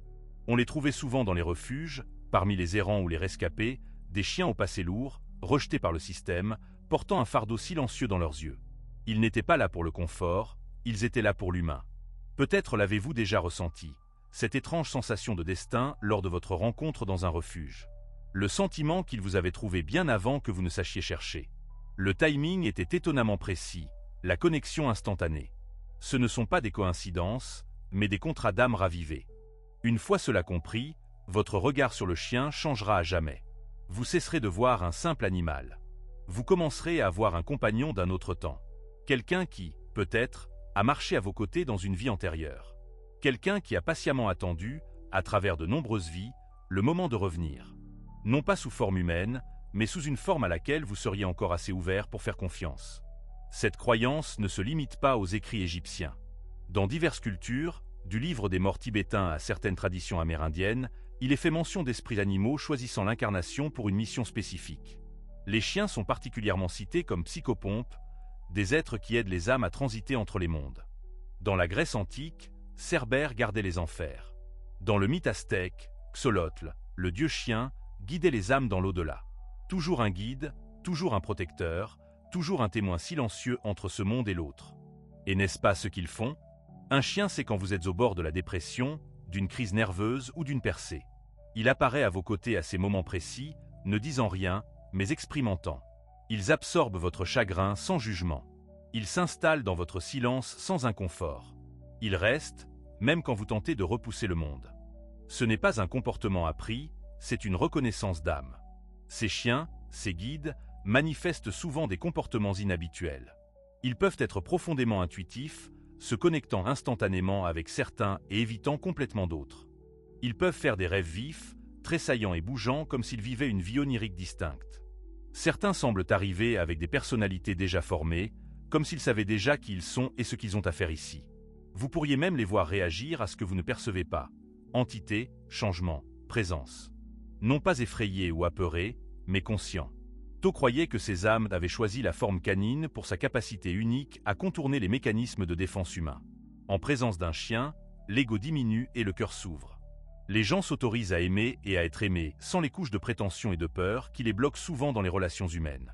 On les trouvait souvent dans les refuges, parmi les errants ou les rescapés, des chiens au passé lourd, rejetés par le système, portant un fardeau silencieux dans leurs yeux. Ils n'étaient pas là pour le confort, ils étaient là pour l'humain. Peut-être l'avez-vous déjà ressenti, cette étrange sensation de destin lors de votre rencontre dans un refuge. Le sentiment qu'il vous avait trouvé bien avant que vous ne sachiez chercher. Le timing était étonnamment précis, la connexion instantanée. Ce ne sont pas des coïncidences, mais des contrats d'âme ravivés. Une fois cela compris, votre regard sur le chien changera à jamais. Vous cesserez de voir un simple animal. Vous commencerez à voir un compagnon d'un autre temps. Quelqu'un qui, peut-être, a marché à vos côtés dans une vie antérieure. Quelqu'un qui a patiemment attendu, à travers de nombreuses vies, le moment de revenir. Non pas sous forme humaine, mais sous une forme à laquelle vous seriez encore assez ouvert pour faire confiance. Cette croyance ne se limite pas aux écrits égyptiens. Dans diverses cultures, Du livre des morts tibétains à certaines traditions amérindiennes, il est fait mention d'esprits animaux choisissant l'incarnation pour une mission spécifique. Les chiens sont particulièrement cités comme psychopompes, des êtres qui aident les âmes à transiter entre les mondes. Dans la Grèce antique, Cerbère gardait les enfers. Dans le mythe aztèque, Xolotl, le dieu chien, guidait les âmes dans l'au-delà. Toujours un guide, toujours un protecteur, toujours un témoin silencieux entre ce monde et l'autre. Et n'est-ce pas ce qu'ils font? Un chien, c'est quand vous êtes au bord de la dépression, d'une crise nerveuse ou d'une percée. Il apparaît à vos côtés à ces moments précis, ne disant rien, mais exprimant tant. Ils absorbent votre chagrin sans jugement. Ils s'installent dans votre silence sans inconfort. Ils restent, même quand vous tentez de repousser le monde. Ce n'est pas un comportement appris, c'est une reconnaissance d'âme. Ces chiens, ces guides, manifestent souvent des comportements inhabituels. Ils peuvent être profondément intuitifs, se connectant instantanément avec certains et évitant complètement d'autres. Ils peuvent faire des rêves vifs, tressaillants et bougeants comme s'ils vivaient une vie onirique distincte. Certains semblent arriver avec des personnalités déjà formées, comme s'ils savaient déjà qui ils sont et ce qu'ils ont à faire ici. Vous pourriez même les voir réagir à ce que vous ne percevez pas. Entité, changement, présence. Non pas effrayés ou apeurés, mais conscients. Tho croyait que ces âmes avaient choisi la forme canine pour sa capacité unique à contourner les mécanismes de défense humains. En présence d'un chien, l'ego diminue et le cœur s'ouvre. Les gens s'autorisent à aimer et à être aimés sans les couches de prétention et de peur qui les bloquent souvent dans les relations humaines.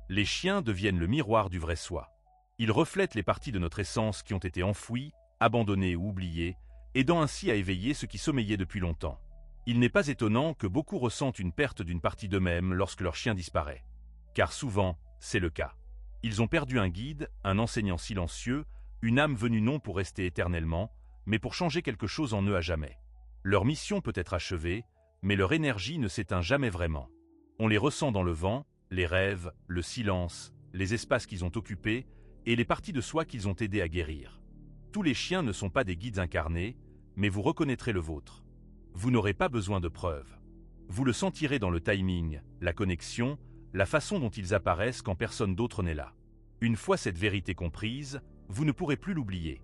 Les chiens deviennent le miroir du vrai soi. Ils reflètent les parties de notre essence qui ont été enfouies, abandonnées ou oubliées, aidant ainsi à éveiller ce qui sommeillait depuis longtemps. Il n'est pas étonnant que beaucoup ressentent une perte d'une partie d'eux-mêmes lorsque leur chien disparaît. Car souvent, c'est le cas. Ils ont perdu un guide, un enseignant silencieux, une âme venue non pour rester éternellement, mais pour changer quelque chose en eux à jamais. Leur mission peut être achevée, mais leur énergie ne s'éteint jamais vraiment. On les ressent dans le vent, les rêves, le silence, les espaces qu'ils ont occupés et les parties de soi qu'ils ont aidé à guérir. Tous les chiens ne sont pas des guides incarnés, mais vous reconnaîtrez le vôtre. Vous n'aurez pas besoin de preuves. Vous le sentirez dans le timing, la connexion, la façon dont ils apparaissent quand personne d'autre n'est là. Une fois cette vérité comprise, vous ne pourrez plus l'oublier.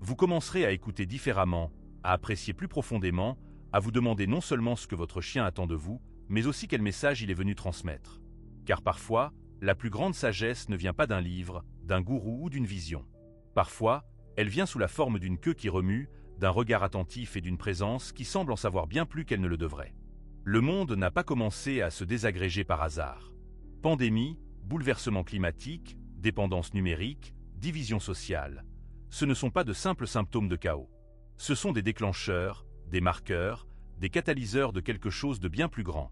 Vous commencerez à écouter différemment, à apprécier plus profondément, à vous demander non seulement ce que votre chien attend de vous, mais aussi quel message il est venu transmettre. Car parfois, la plus grande sagesse ne vient pas d'un livre, d'un gourou ou d'une vision. Parfois, elle vient sous la forme d'une queue qui remue, d'un regard attentif et d'une présence qui semble en savoir bien plus qu'elle ne le devrait. Le monde n'a pas commencé à se désagréger par hasard. Pandémie, bouleversement climatique, dépendance numérique, division sociale. Ce ne sont pas de simples symptômes de chaos. Ce sont des déclencheurs, des marqueurs, des catalyseurs de quelque chose de bien plus grand.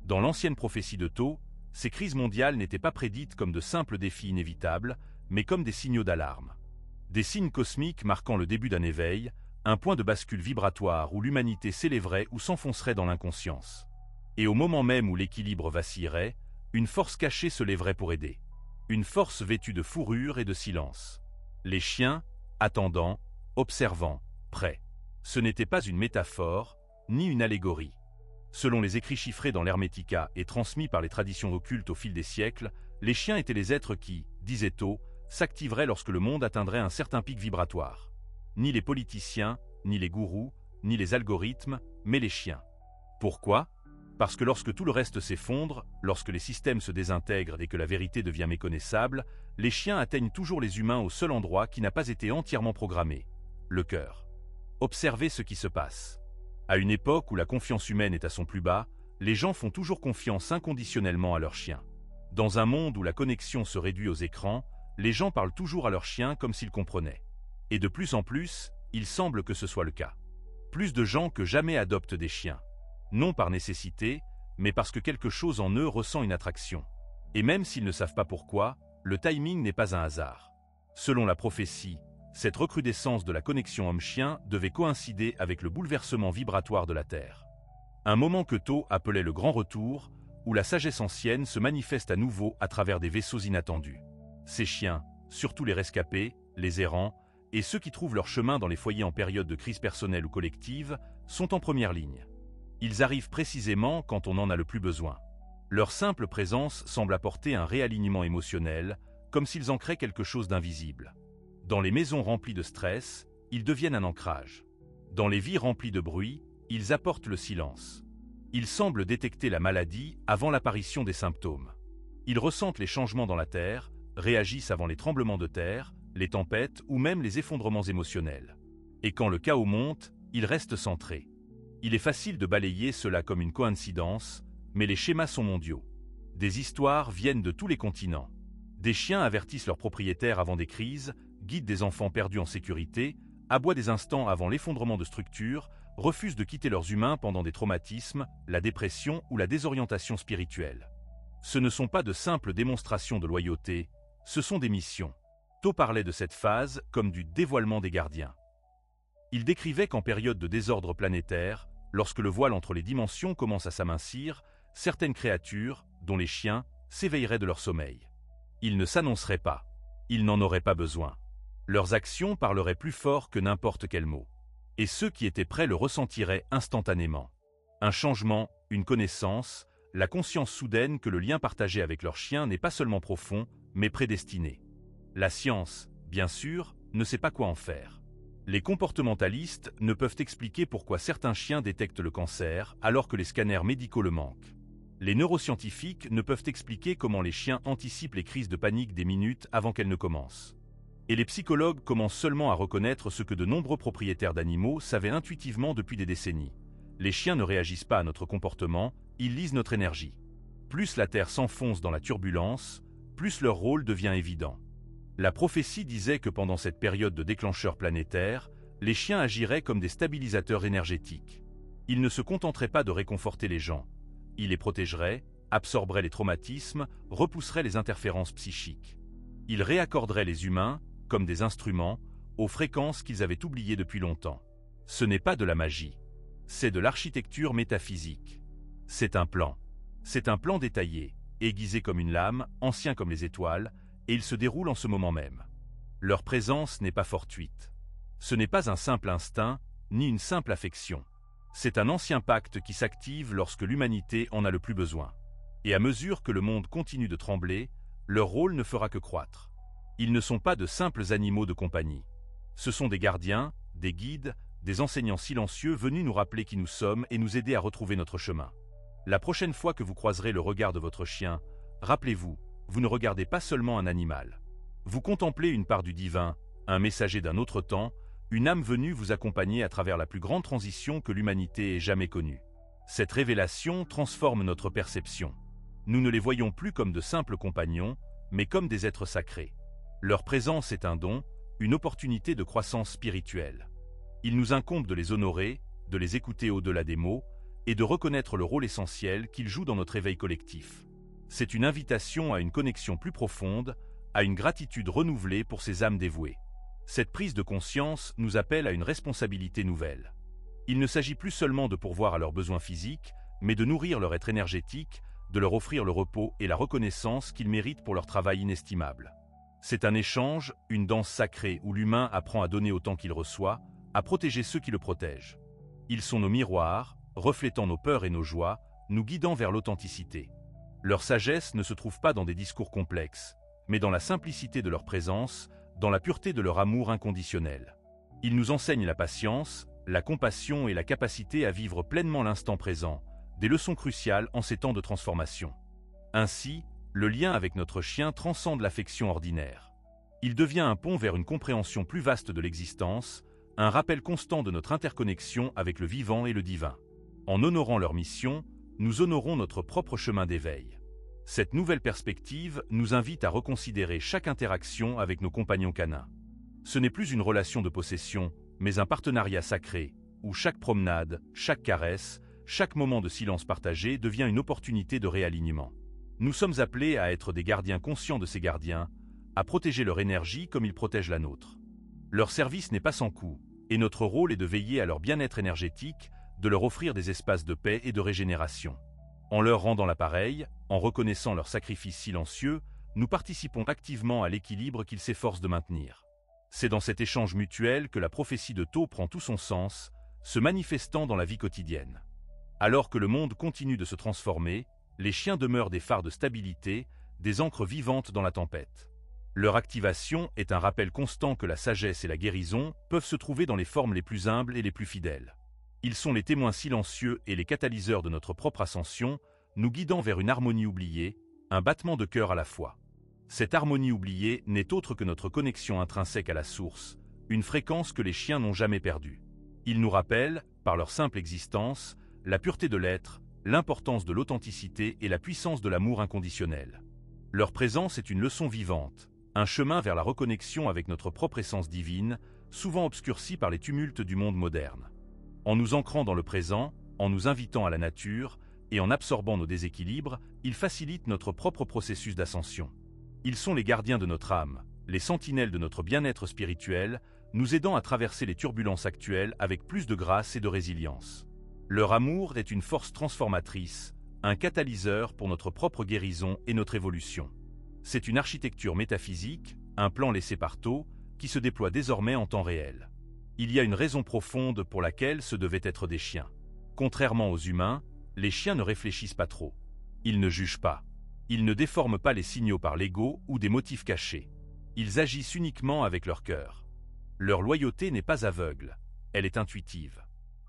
Dans l'ancienne prophétie de Tho, ces crises mondiales n'étaient pas prédites comme de simples défis inévitables, mais comme des signaux d'alarme. Des signes cosmiques marquant le début d'un éveil, un point de bascule vibratoire où l'humanité s'élèverait ou s'enfoncerait dans l'inconscience. Et au moment même où l'équilibre vacillerait, une force cachée se lèverait pour aider. Une force vêtue de fourrure et de silence. Les chiens, attendant, observant, prêts. Ce n'était pas une métaphore, ni une allégorie. Selon les écrits chiffrés dans l'Hermética et transmis par les traditions occultes au fil des siècles, les chiens étaient les êtres qui, disait Tho, s'activeraient lorsque le monde atteindrait un certain pic vibratoire. Ni les politiciens, ni les gourous, ni les algorithmes, mais les chiens. Pourquoi ? Parce que lorsque tout le reste s'effondre, lorsque les systèmes se désintègrent et que la vérité devient méconnaissable, les chiens atteignent toujours les humains au seul endroit qui n'a pas été entièrement programmé, le cœur. Observez ce qui se passe. À une époque où la confiance humaine est à son plus bas, les gens font toujours confiance inconditionnellement à leurs chiens. Dans un monde où la connexion se réduit aux écrans, les gens parlent toujours à leurs chiens comme s'ils comprenaient. Et de plus en plus, il semble que ce soit le cas. Plus de gens que jamais adoptent des chiens. Non par nécessité, mais parce que quelque chose en eux ressent une attraction. Et même s'ils ne savent pas pourquoi, le timing n'est pas un hasard. Selon la prophétie, cette recrudescence de la connexion homme-chien devait coïncider avec le bouleversement vibratoire de la Terre. Un moment que Tho appelait le grand retour, où la sagesse ancienne se manifeste à nouveau à travers des vaisseaux inattendus. Ces chiens, surtout les rescapés, les errants, et ceux qui trouvent leur chemin dans les foyers en période de crise personnelle ou collective, sont en première ligne. Ils arrivent précisément quand on en a le plus besoin. Leur simple présence semble apporter un réalignement émotionnel, comme s'ils ancraient quelque chose d'invisible. Dans les maisons remplies de stress, ils deviennent un ancrage. Dans les vies remplies de bruit, ils apportent le silence. Ils semblent détecter la maladie avant l'apparition des symptômes. Ils ressentent les changements dans la terre, réagissent avant les tremblements de terre, les tempêtes ou même les effondrements émotionnels. Et quand le chaos monte, ils restent centrés. Il est facile de balayer cela comme une coïncidence, mais les schémas sont mondiaux. Des histoires viennent de tous les continents. Des chiens avertissent leurs propriétaires avant des crises, guident des enfants perdus en sécurité, aboient des instants avant l'effondrement de structures, refusent de quitter leurs humains pendant des traumatismes, la dépression ou la désorientation spirituelle. Ce ne sont pas de simples démonstrations de loyauté, ce sont des missions. Tho parlait de cette phase comme du dévoilement des gardiens. Il décrivait qu'en période de désordre planétaire, lorsque le voile entre les dimensions commence à s'amincir, certaines créatures, dont les chiens, s'éveilleraient de leur sommeil. Ils ne s'annonceraient pas. Ils n'en auraient pas besoin. Leurs actions parleraient plus fort que n'importe quel mot. Et ceux qui étaient prêts le ressentiraient instantanément. Un changement, une connaissance, la conscience soudaine que le lien partagé avec leur chien n'est pas seulement profond, mais prédestiné. La science, bien sûr, ne sait pas quoi en faire. Les comportementalistes ne peuvent expliquer pourquoi certains chiens détectent le cancer alors que les scanners médicaux le manquent. Les neuroscientifiques ne peuvent expliquer comment les chiens anticipent les crises de panique des minutes avant qu'elles ne commencent. Et les psychologues commencent seulement à reconnaître ce que de nombreux propriétaires d'animaux savaient intuitivement depuis des décennies. Les chiens ne réagissent pas à notre comportement, ils lisent notre énergie. Plus la Terre s'enfonce dans la turbulence, plus leur rôle devient évident. La prophétie disait que pendant cette période de déclencheur planétaire, les chiens agiraient comme des stabilisateurs énergétiques. Ils ne se contenteraient pas de réconforter les gens. Ils les protégeraient, absorberaient les traumatismes, repousseraient les interférences psychiques. Ils réaccorderaient les humains, comme des instruments, aux fréquences qu'ils avaient oubliées depuis longtemps. Ce n'est pas de la magie. C'est de l'architecture métaphysique. C'est un plan. C'est un plan détaillé, aiguisé comme une lame, ancien comme les étoiles, et il se déroule en ce moment même. Leur présence n'est pas fortuite. Ce n'est pas un simple instinct, ni une simple affection. C'est un ancien pacte qui s'active lorsque l'humanité en a le plus besoin. Et à mesure que le monde continue de trembler, leur rôle ne fera que croître. Ils ne sont pas de simples animaux de compagnie. Ce sont des gardiens, des guides, des enseignants silencieux venus nous rappeler qui nous sommes et nous aider à retrouver notre chemin. La prochaine fois que vous croiserez le regard de votre chien, rappelez-vous, vous ne regardez pas seulement un animal. Vous contemplez une part du divin, un messager d'un autre temps, une âme venue vous accompagner à travers la plus grande transition que l'humanité ait jamais connue. Cette révélation transforme notre perception. Nous ne les voyons plus comme de simples compagnons, mais comme des êtres sacrés. Leur présence est un don, une opportunité de croissance spirituelle. Il nous incombe de les honorer, de les écouter au-delà des mots, et de reconnaître le rôle essentiel qu'ils jouent dans notre éveil collectif. C'est une invitation à une connexion plus profonde, à une gratitude renouvelée pour ces âmes dévouées. Cette prise de conscience nous appelle à une responsabilité nouvelle. Il ne s'agit plus seulement de pourvoir à leurs besoins physiques, mais de nourrir leur être énergétique, de leur offrir le repos et la reconnaissance qu'ils méritent pour leur travail inestimable. C'est un échange, une danse sacrée où l'humain apprend à donner autant qu'il reçoit, à protéger ceux qui le protègent. Ils sont nos miroirs, reflétant nos peurs et nos joies, nous guidant vers l'authenticité. Leur sagesse ne se trouve pas dans des discours complexes, mais dans la simplicité de leur présence, dans la pureté de leur amour inconditionnel. Ils nous enseignent la patience, la compassion et la capacité à vivre pleinement l'instant présent, des leçons cruciales en ces temps de transformation. Ainsi, le lien avec notre chien transcende l'affection ordinaire. Il devient un pont vers une compréhension plus vaste de l'existence, un rappel constant de notre interconnexion avec le vivant et le divin. En honorant leur mission, nous honorons notre propre chemin d'éveil. Cette nouvelle perspective nous invite à reconsidérer chaque interaction avec nos compagnons canins. Ce n'est plus une relation de possession, mais un partenariat sacré, où chaque promenade, chaque caresse, chaque moment de silence partagé devient une opportunité de réalignement. Nous sommes appelés à être des gardiens conscients de ces gardiens, à protéger leur énergie comme ils protègent la nôtre. Leur service n'est pas sans coût, et notre rôle est de veiller à leur bien-être énergétique, de leur offrir des espaces de paix et de régénération. En leur rendant l'appareil, en reconnaissant leur sacrifice silencieux, nous participons activement à l'équilibre qu'ils s'efforcent de maintenir. C'est dans cet échange mutuel que la prophétie de Tho prend tout son sens, se manifestant dans la vie quotidienne. Alors que le monde continue de se transformer, les chiens demeurent des phares de stabilité, des ancres vivantes dans la tempête. Leur activation est un rappel constant que la sagesse et la guérison peuvent se trouver dans les formes les plus humbles et les plus fidèles. Ils sont les témoins silencieux et les catalyseurs de notre propre ascension, nous guidant vers une harmonie oubliée, un battement de cœur à la fois. Cette harmonie oubliée n'est autre que notre connexion intrinsèque à la source, une fréquence que les chiens n'ont jamais perdue. Ils nous rappellent, par leur simple existence, la pureté de l'être, l'importance de l'authenticité et la puissance de l'amour inconditionnel. Leur présence est une leçon vivante, un chemin vers la reconnexion avec notre propre essence divine, souvent obscurcie par les tumultes du monde moderne. En nous ancrant dans le présent, en nous invitant à la nature et en absorbant nos déséquilibres, ils facilitent notre propre processus d'ascension. Ils sont les gardiens de notre âme, les sentinelles de notre bien-être spirituel, nous aidant à traverser les turbulences actuelles avec plus de grâce et de résilience. Leur amour est une force transformatrice, un catalyseur pour notre propre guérison et notre évolution. C'est une architecture métaphysique, un plan laissé par Tho, qui se déploie désormais en temps réel. Il y a une raison profonde pour laquelle ce devaient être des chiens. Contrairement aux humains, les chiens ne réfléchissent pas trop. Ils ne jugent pas. Ils ne déforment pas les signaux par l'ego ou des motifs cachés. Ils agissent uniquement avec leur cœur. Leur loyauté n'est pas aveugle, elle est intuitive.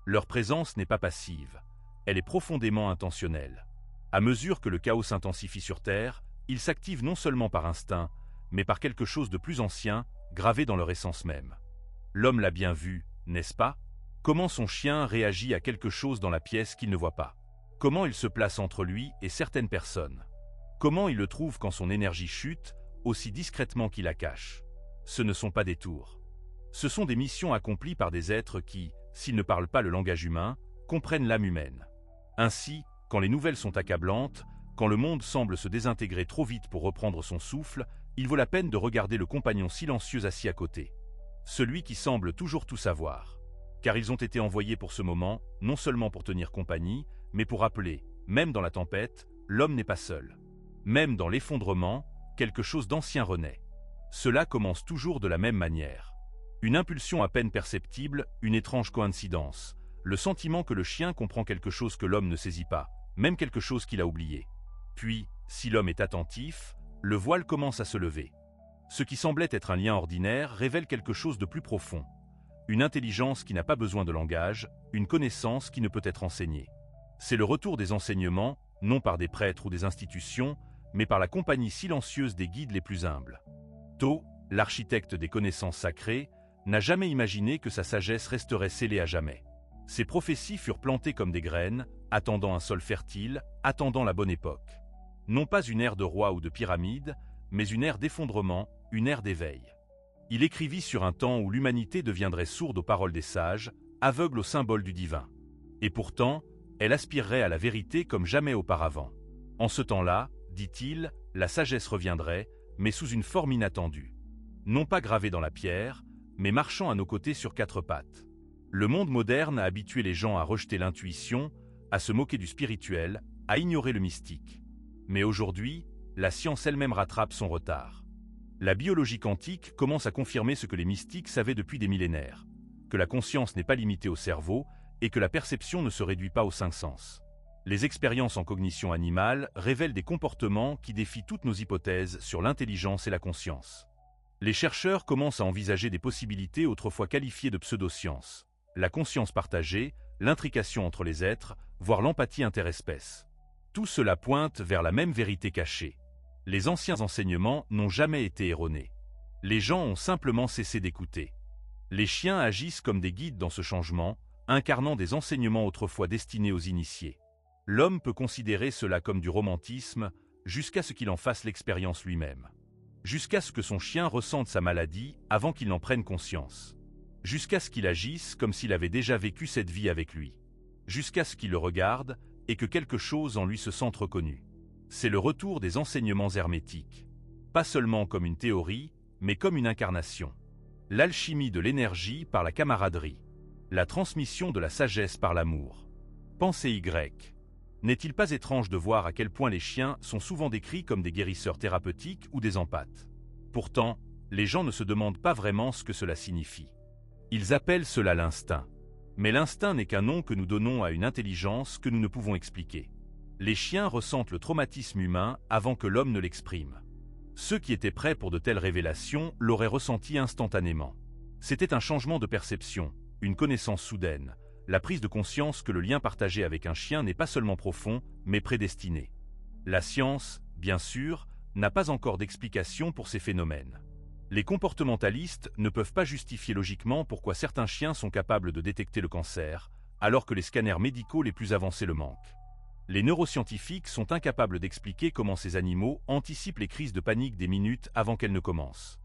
Leur présence n'est pas passive, elle est profondément intentionnelle. À mesure que le chaos s'intensifie sur Terre, ils s'activent non seulement par instinct, mais par quelque chose de plus ancien, gravé dans leur essence même. L'homme l'a bien vu, n'est-ce pas? Comment son chien réagit à quelque chose dans la pièce qu'il ne voit pas? Comment il se place entre lui et certaines personnes? Comment il le trouve quand son énergie chute, aussi discrètement qu'il la cache? Ce ne sont pas des tours. Ce sont des missions accomplies par des êtres qui, s'ils ne parlent pas le langage humain, comprennent l'âme humaine. Ainsi, quand les nouvelles sont accablantes, quand le monde semble se désintégrer trop vite pour reprendre son souffle, il vaut la peine de regarder le compagnon silencieux assis à côté. Celui qui semble toujours tout savoir. Car ils ont été envoyés pour ce moment, non seulement pour tenir compagnie, mais pour rappeler, même dans la tempête, l'homme n'est pas seul. Même dans l'effondrement, quelque chose d'ancien renaît. Cela commence toujours de la même manière. Une impulsion à peine perceptible, une étrange coïncidence, le sentiment que le chien comprend quelque chose que l'homme ne saisit pas, même quelque chose qu'il a oublié. Puis, si l'homme est attentif, le voile commence à se lever. Ce qui semblait être un lien ordinaire révèle quelque chose de plus profond. Une intelligence qui n'a pas besoin de langage, une connaissance qui ne peut être enseignée. C'est le retour des enseignements, non par des prêtres ou des institutions, mais par la compagnie silencieuse des guides les plus humbles. Tho, l'architecte des connaissances sacrées, n'a jamais imaginé que sa sagesse resterait scellée à jamais. Ses prophéties furent plantées comme des graines, attendant un sol fertile, attendant la bonne époque. Non pas une ère de roi ou de pyramide, mais une ère d'effondrement, une ère d'éveil. Il écrivit sur un temps où l'humanité deviendrait sourde aux paroles des sages, aveugle aux symboles du divin. Et pourtant, elle aspirerait à la vérité comme jamais auparavant. En ce temps-là, dit-il, la sagesse reviendrait, mais sous une forme inattendue. Non pas gravée dans la pierre, mais marchant à nos côtés sur quatre pattes. Le monde moderne a habitué les gens à rejeter l'intuition, à se moquer du spirituel, à ignorer le mystique. Mais aujourd'hui, la science elle-même rattrape son retard. La biologie quantique commence à confirmer ce que les mystiques savaient depuis des millénaires, que la conscience n'est pas limitée au cerveau et que la perception ne se réduit pas aux cinq sens. Les expériences en cognition animale révèlent des comportements qui défient toutes nos hypothèses sur l'intelligence et la conscience. Les chercheurs commencent à envisager des possibilités autrefois qualifiées de pseudosciences. La conscience partagée, l'intrication entre les êtres, voire l'empathie interespèce. Tout cela pointe vers la même vérité cachée. Les anciens enseignements n'ont jamais été erronés. Les gens ont simplement cessé d'écouter. Les chiens agissent comme des guides dans ce changement, incarnant des enseignements autrefois destinés aux initiés. L'homme peut considérer cela comme du romantisme, jusqu'à ce qu'il en fasse l'expérience lui-même. Jusqu'à ce que son chien ressente sa maladie avant qu'il n'en prenne conscience. Jusqu'à ce qu'il agisse comme s'il avait déjà vécu cette vie avec lui. Jusqu'à ce qu'il le regarde et que quelque chose en lui se sente reconnu. C'est le retour des enseignements hermétiques. Pas seulement comme une théorie, mais comme une incarnation. L'alchimie de l'énergie par la camaraderie. La transmission de la sagesse par l'amour. Pensée Y. N'est-il pas étrange de voir à quel point les chiens sont souvent décrits comme des guérisseurs thérapeutiques ou des empathes? Pourtant, les gens ne se demandent pas vraiment ce que cela signifie. Ils appellent cela l'instinct. Mais l'instinct n'est qu'un nom que nous donnons à une intelligence que nous ne pouvons expliquer. Les chiens ressentent le traumatisme humain avant que l'homme ne l'exprime. Ceux qui étaient prêts pour de telles révélations l'auraient ressenti instantanément. C'était un changement de perception, une connaissance soudaine, la prise de conscience que le lien partagé avec un chien n'est pas seulement profond, mais prédestiné. La science, bien sûr, n'a pas encore d'explication pour ces phénomènes. Les comportementalistes ne peuvent pas justifier logiquement pourquoi certains chiens sont capables de détecter le cancer, alors que les scanners médicaux les plus avancés le manquent. Les neuroscientifiques sont incapables d'expliquer comment ces animaux anticipent les crises de panique des minutes avant qu'elles ne commencent.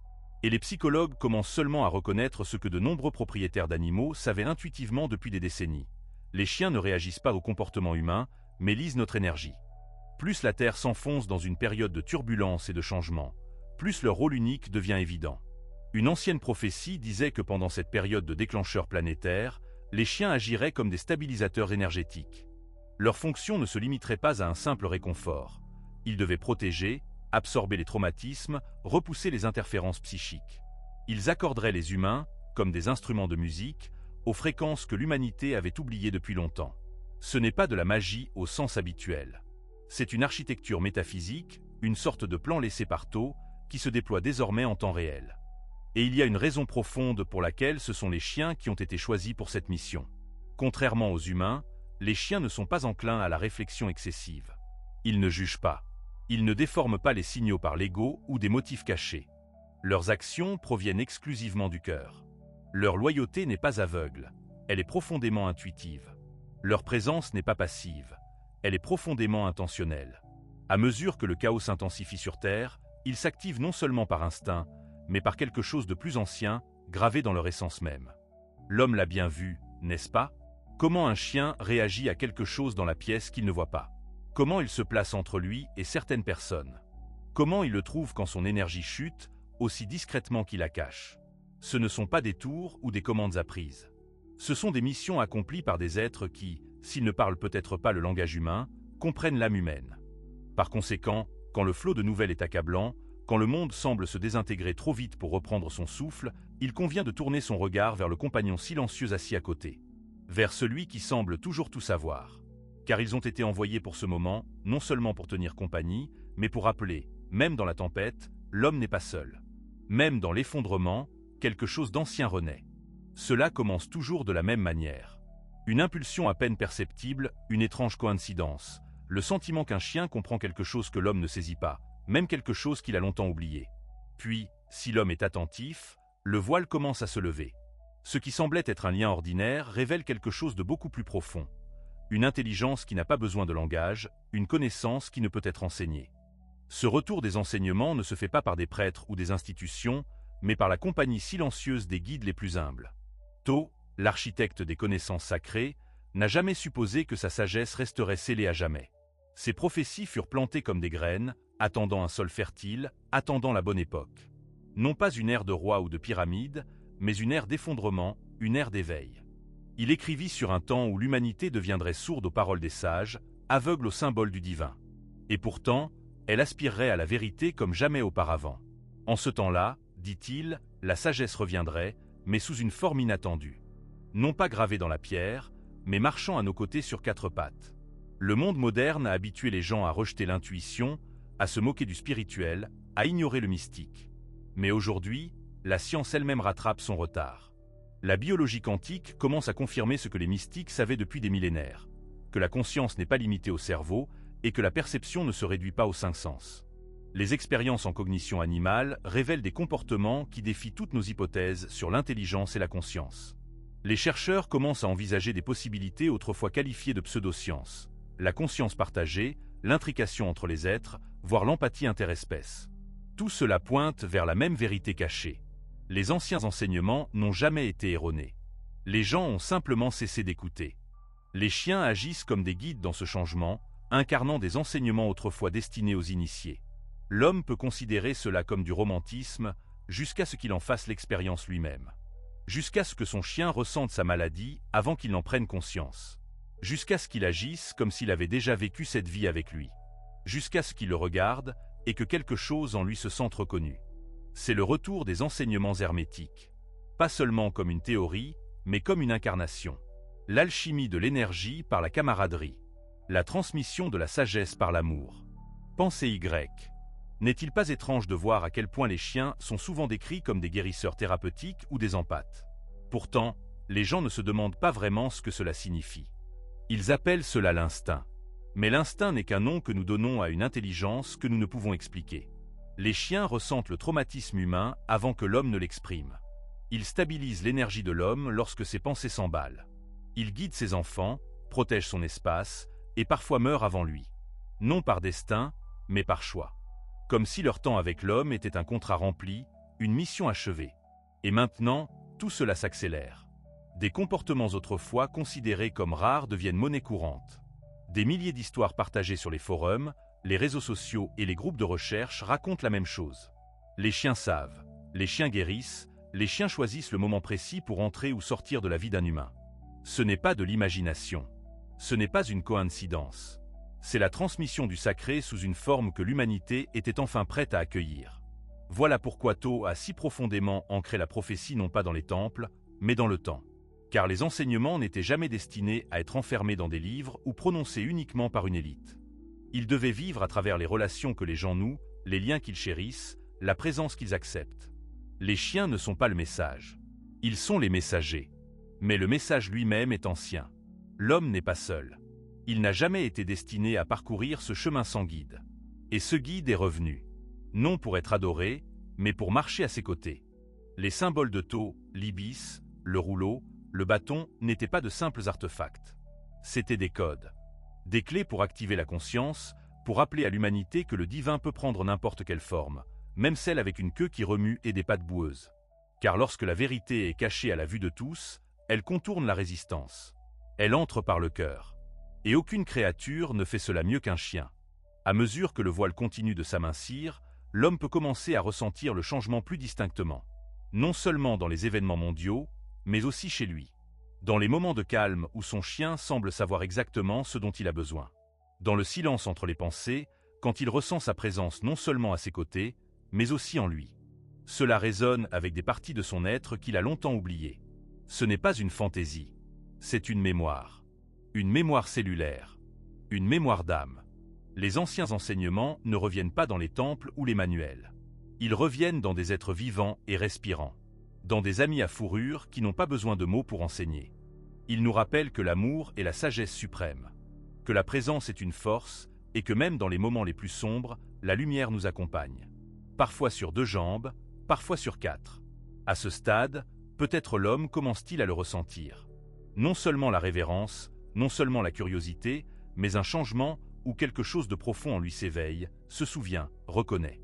Et les psychologues commencent seulement à reconnaître ce que de nombreux propriétaires d'animaux savaient intuitivement depuis des décennies. Les chiens ne réagissent pas au comportement humain, mais lisent notre énergie. Plus la Terre s'enfonce dans une période de turbulence et de changement, plus leur rôle unique devient évident. Une ancienne prophétie disait que pendant cette période de déclencheur planétaire, les chiens agiraient comme des stabilisateurs énergétiques. Leur fonction ne se limiterait pas à un simple réconfort. Ils devaient protéger, absorber les traumatismes, repousser les interférences psychiques. Ils accorderaient les humains, comme des instruments de musique, aux fréquences que l'humanité avait oubliées depuis longtemps. Ce n'est pas de la magie au sens habituel. C'est une architecture métaphysique, une sorte de plan laissé par Thoth, qui se déploie désormais en temps réel. Et il y a une raison profonde pour laquelle ce sont les chiens qui ont été choisis pour cette mission. Contrairement aux humains, les chiens ne sont pas enclins à la réflexion excessive. Ils ne jugent pas. Ils ne déforment pas les signaux par l'ego ou des motifs cachés. Leurs actions proviennent exclusivement du cœur. Leur loyauté n'est pas aveugle, elle est profondément intuitive. Leur présence n'est pas passive, elle est profondément intentionnelle. À mesure que le chaos s'intensifie sur Terre, ils s'activent non seulement par instinct, mais par quelque chose de plus ancien, gravé dans leur essence même. L'homme l'a bien vu, n'est-ce pas? Comment un chien réagit à quelque chose dans la pièce qu'il ne voit pas? Comment il se place entre lui et certaines personnes? Comment il le trouve quand son énergie chute, aussi discrètement qu'il la cache? Ce ne sont pas des tours ou des commandes apprises. Ce sont des missions accomplies par des êtres qui, s'ils ne parlent peut-être pas le langage humain, comprennent l'âme humaine. Par conséquent, quand le flot de nouvelles est accablant, quand le monde semble se désintégrer trop vite pour reprendre son souffle, il convient de tourner son regard vers le compagnon silencieux assis à côté. Vers celui qui semble toujours tout savoir. Car ils ont été envoyés pour ce moment, non seulement pour tenir compagnie, mais pour rappeler, même dans la tempête, l'homme n'est pas seul. Même dans l'effondrement, quelque chose d'ancien renaît. Cela commence toujours de la même manière. Une impulsion à peine perceptible, une étrange coïncidence, le sentiment qu'un chien comprend quelque chose que l'homme ne saisit pas, même quelque chose qu'il a longtemps oublié. Puis, si l'homme est attentif, le voile commence à se lever. Ce qui semblait être un lien ordinaire révèle quelque chose de beaucoup plus profond. Une intelligence qui n'a pas besoin de langage, une connaissance qui ne peut être enseignée. Ce retour des enseignements ne se fait pas par des prêtres ou des institutions, mais par la compagnie silencieuse des guides les plus humbles. Thoth, l'architecte des connaissances sacrées, n'a jamais supposé que sa sagesse resterait scellée à jamais. Ses prophéties furent plantées comme des graines, attendant un sol fertile, attendant la bonne époque. Non pas une ère de roi ou de pyramide, mais une ère d'effondrement, une ère d'éveil. Il écrivit sur un temps où l'humanité deviendrait sourde aux paroles des sages, aveugle aux symboles du divin. Et pourtant, elle aspirerait à la vérité comme jamais auparavant. En ce temps-là, dit-il, la sagesse reviendrait, mais sous une forme inattendue. Non pas gravée dans la pierre, mais marchant à nos côtés sur quatre pattes. Le monde moderne a habitué les gens à rejeter l'intuition, à se moquer du spirituel, à ignorer le mystique. Mais aujourd'hui, la science elle-même rattrape son retard. La biologie quantique commence à confirmer ce que les mystiques savaient depuis des millénaires, que la conscience n'est pas limitée au cerveau et que la perception ne se réduit pas aux cinq sens. Les expériences en cognition animale révèlent des comportements qui défient toutes nos hypothèses sur l'intelligence et la conscience. Les chercheurs commencent à envisager des possibilités autrefois qualifiées de pseudosciences, la conscience partagée, l'intrication entre les êtres, voire l'empathie interespèce. Tout cela pointe vers la même vérité cachée. Les anciens enseignements n'ont jamais été erronés. Les gens ont simplement cessé d'écouter. Les chiens agissent comme des guides dans ce changement, incarnant des enseignements autrefois destinés aux initiés. L'homme peut considérer cela comme du romantisme, jusqu'à ce qu'il en fasse l'expérience lui-même. Jusqu'à ce que son chien ressente sa maladie avant qu'il n'en prenne conscience. Jusqu'à ce qu'il agisse comme s'il avait déjà vécu cette vie avec lui. Jusqu'à ce qu'il le regarde et que quelque chose en lui se sente reconnu. C'est le retour des enseignements hermétiques. Pas seulement comme une théorie, mais comme une incarnation. L'alchimie de l'énergie par la camaraderie. La transmission de la sagesse par l'amour. Pensée Y. N'est-il pas étrange de voir à quel point les chiens sont souvent décrits comme des guérisseurs thérapeutiques ou des empathes? Pourtant, les gens ne se demandent pas vraiment ce que cela signifie. Ils appellent cela l'instinct. Mais l'instinct n'est qu'un nom que nous donnons à une intelligence que nous ne pouvons expliquer. Les chiens ressentent le traumatisme humain avant que l'homme ne l'exprime. Ils stabilisent l'énergie de l'homme lorsque ses pensées s'emballent. Ils guident ses enfants, protègent son espace, et parfois meurent avant lui. Non par destin, mais par choix. Comme si leur temps avec l'homme était un contrat rempli, une mission achevée. Et maintenant, tout cela s'accélère. Des comportements autrefois considérés comme rares deviennent monnaie courante. Des milliers d'histoires partagées sur les forums, les réseaux sociaux et les groupes de recherche racontent la même chose. Les chiens savent, les chiens guérissent, les chiens choisissent le moment précis pour entrer ou sortir de la vie d'un humain. Ce n'est pas de l'imagination. Ce n'est pas une coïncidence. C'est la transmission du sacré sous une forme que l'humanité était enfin prête à accueillir. Voilà pourquoi Tao a si profondément ancré la prophétie non pas dans les temples, mais dans le temps. Car les enseignements n'étaient jamais destinés à être enfermés dans des livres ou prononcés uniquement par une élite. Ils devaient vivre à travers les relations que les gens nouent, les liens qu'ils chérissent, la présence qu'ils acceptent. Les chiens ne sont pas le message. Ils sont les messagers. Mais le message lui-même est ancien. L'homme n'est pas seul. Il n'a jamais été destiné à parcourir ce chemin sans guide. Et ce guide est revenu. Non pour être adoré, mais pour marcher à ses côtés. Les symboles de Tao, l'ibis, le rouleau, le bâton n'étaient pas de simples artefacts. C'étaient des codes. Des clés pour activer la conscience, pour rappeler à l'humanité que le divin peut prendre n'importe quelle forme, même celle avec une queue qui remue et des pattes boueuses. Car lorsque la vérité est cachée à la vue de tous, elle contourne la résistance. Elle entre par le cœur. Et aucune créature ne fait cela mieux qu'un chien. À mesure que le voile continue de s'amincir, l'homme peut commencer à ressentir le changement plus distinctement. Non seulement dans les événements mondiaux, mais aussi chez lui. Dans les moments de calme où son chien semble savoir exactement ce dont il a besoin. Dans le silence entre les pensées, quand il ressent sa présence non seulement à ses côtés, mais aussi en lui. Cela résonne avec des parties de son être qu'il a longtemps oubliées. Ce n'est pas une fantaisie, c'est une mémoire. Une mémoire cellulaire. Une mémoire d'âme. Les anciens enseignements ne reviennent pas dans les temples ou les manuels. Ils reviennent dans des êtres vivants et respirants. Dans des amis à fourrure qui n'ont pas besoin de mots pour enseigner. Ils nous rappellent que l'amour est la sagesse suprême. Que la présence est une force et que même dans les moments les plus sombres, la lumière nous accompagne. Parfois sur 2 jambes, parfois sur 4. À ce stade, peut-être l'homme commence-t-il à le ressentir. Non seulement la révérence, non seulement la curiosité, mais un changement où quelque chose de profond en lui s'éveille, se souvient, reconnaît.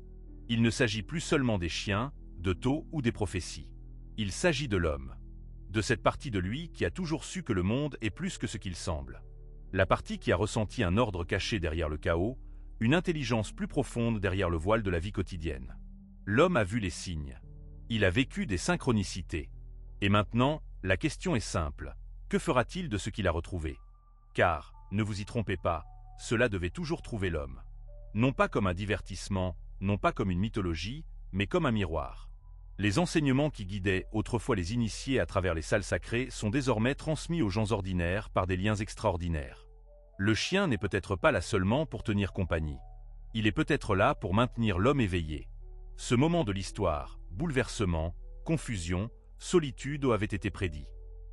Il ne s'agit plus seulement des chiens, de Tao ou des prophéties. Il s'agit de l'homme. De cette partie de lui qui a toujours su que le monde est plus que ce qu'il semble. La partie qui a ressenti un ordre caché derrière le chaos, une intelligence plus profonde derrière le voile de la vie quotidienne. L'homme a vu les signes. Il a vécu des synchronicités. Et maintenant, la question est simple. Que fera-t-il de ce qu'il a retrouvé? Car, ne vous y trompez pas, cela devait toujours trouver l'homme. Non pas comme un divertissement, non pas comme une mythologie, mais comme un miroir. Les enseignements qui guidaient autrefois les initiés à travers les salles sacrées sont désormais transmis aux gens ordinaires par des liens extraordinaires. Le chien n'est peut-être pas là seulement pour tenir compagnie. Il est peut-être là pour maintenir l'homme éveillé. Ce moment de l'histoire, bouleversement, confusion, solitude avait été prédit.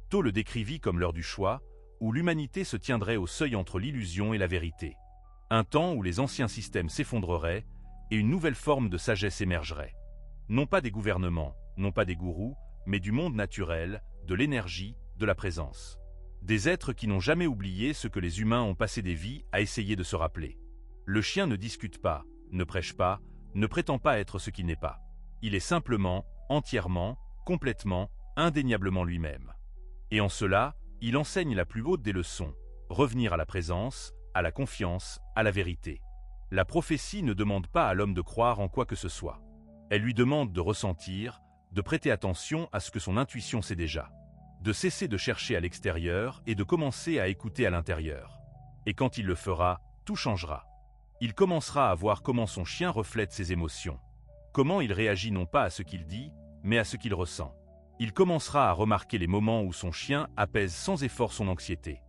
Tao le décrivit comme l'heure du choix, où l'humanité se tiendrait au seuil entre l'illusion et la vérité. Un temps où les anciens systèmes s'effondreraient et une nouvelle forme de sagesse émergerait. Non pas des gouvernements, non pas des gourous, mais du monde naturel, de l'énergie, de la présence. Des êtres qui n'ont jamais oublié ce que les humains ont passé des vies à essayer de se rappeler. Le chien ne discute pas, ne prêche pas, ne prétend pas être ce qu'il n'est pas. Il est simplement, entièrement, complètement, indéniablement lui-même. Et en cela, il enseigne la plus haute des leçons, revenir à la présence, à la confiance, à la vérité. La prophétie ne demande pas à l'homme de croire en quoi que ce soit. Elle lui demande de ressentir, de prêter attention à ce que son intuition sait déjà, de cesser de chercher à l'extérieur et de commencer à écouter à l'intérieur. Et quand il le fera, tout changera. Il commencera à voir comment son chien reflète ses émotions, comment il réagit non pas à ce qu'il dit, mais à ce qu'il ressent. Il commencera à remarquer les moments où son chien apaise sans effort son anxiété,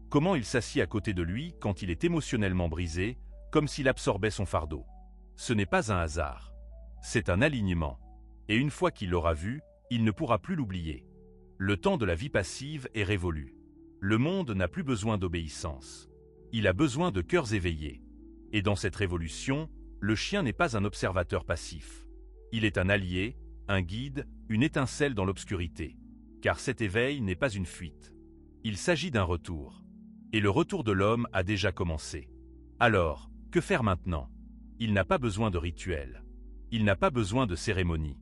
comment il s'assied à côté de lui quand il est émotionnellement brisé, comme s'il absorbait son fardeau. Ce n'est pas un hasard. C'est un alignement. Et une fois qu'il l'aura vu, il ne pourra plus l'oublier. Le temps de la vie passive est révolu. Le monde n'a plus besoin d'obéissance. Il a besoin de cœurs éveillés. Et dans cette révolution, le chien n'est pas un observateur passif. Il est un allié, un guide, une étincelle dans l'obscurité. Car cet éveil n'est pas une fuite. Il s'agit d'un retour. Et le retour de l'homme a déjà commencé. Alors, que faire maintenant? Il n'a pas besoin de rituel. Il n'a pas besoin de cérémonie.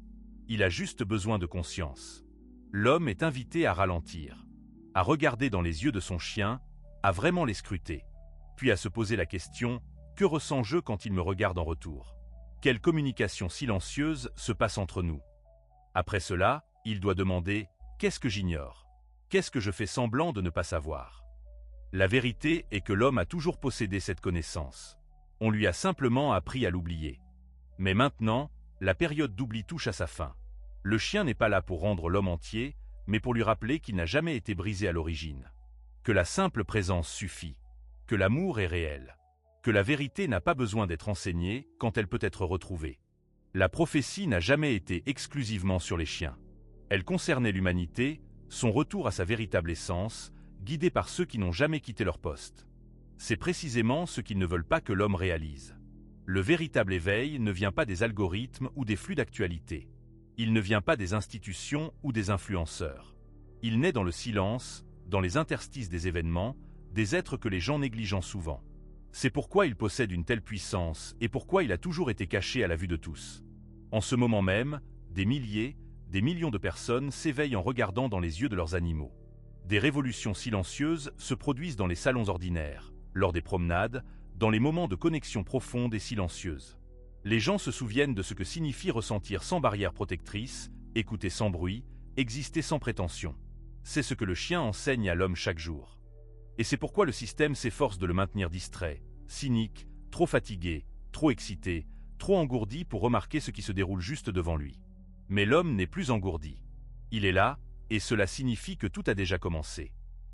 Il a juste besoin de conscience. L'homme est invité à ralentir, à regarder dans les yeux de son chien, à vraiment les scruter, puis à se poser la question: que ressens-je quand il me regarde en retour? Quelle communication silencieuse se passe entre nous? Après cela, il doit demander: qu'est-ce que j'ignore? Qu'est-ce que je fais semblant de ne pas savoir? La vérité est que l'homme a toujours possédé cette connaissance. On lui a simplement appris à l'oublier. Mais maintenant, la période d'oubli touche à sa fin. Le chien n'est pas là pour rendre l'homme entier, mais pour lui rappeler qu'il n'a jamais été brisé à l'origine. Que la simple présence suffit. Que l'amour est réel. Que la vérité n'a pas besoin d'être enseignée quand elle peut être retrouvée. La prophétie n'a jamais été exclusivement sur les chiens. Elle concernait l'humanité, son retour à sa véritable essence, guidée par ceux qui n'ont jamais quitté leur poste. C'est précisément ce qu'ils ne veulent pas que l'homme réalise. Le véritable éveil ne vient pas des algorithmes ou des flux d'actualité. Il ne vient pas des institutions ou des influenceurs. Il naît dans le silence, dans les interstices des événements, des êtres que les gens négligent souvent. C'est pourquoi il possède une telle puissance et pourquoi il a toujours été caché à la vue de tous. En ce moment même, des milliers, des millions de personnes s'éveillent en regardant dans les yeux de leurs animaux. Des révolutions silencieuses se produisent dans les salons ordinaires, lors des promenades, dans les moments de connexion profonde et silencieuse. Les gens se souviennent de ce que signifie ressentir sans barrière protectrice, écouter sans bruit, exister sans prétention. C'est ce que le chien enseigne à l'homme chaque jour. Et c'est pourquoi le système s'efforce de le maintenir distrait, cynique, trop fatigué, trop excité, trop engourdi pour remarquer ce qui se déroule juste devant lui. Mais l'homme n'est plus engourdi. Il est là, et cela signifie que tout a déjà commencé.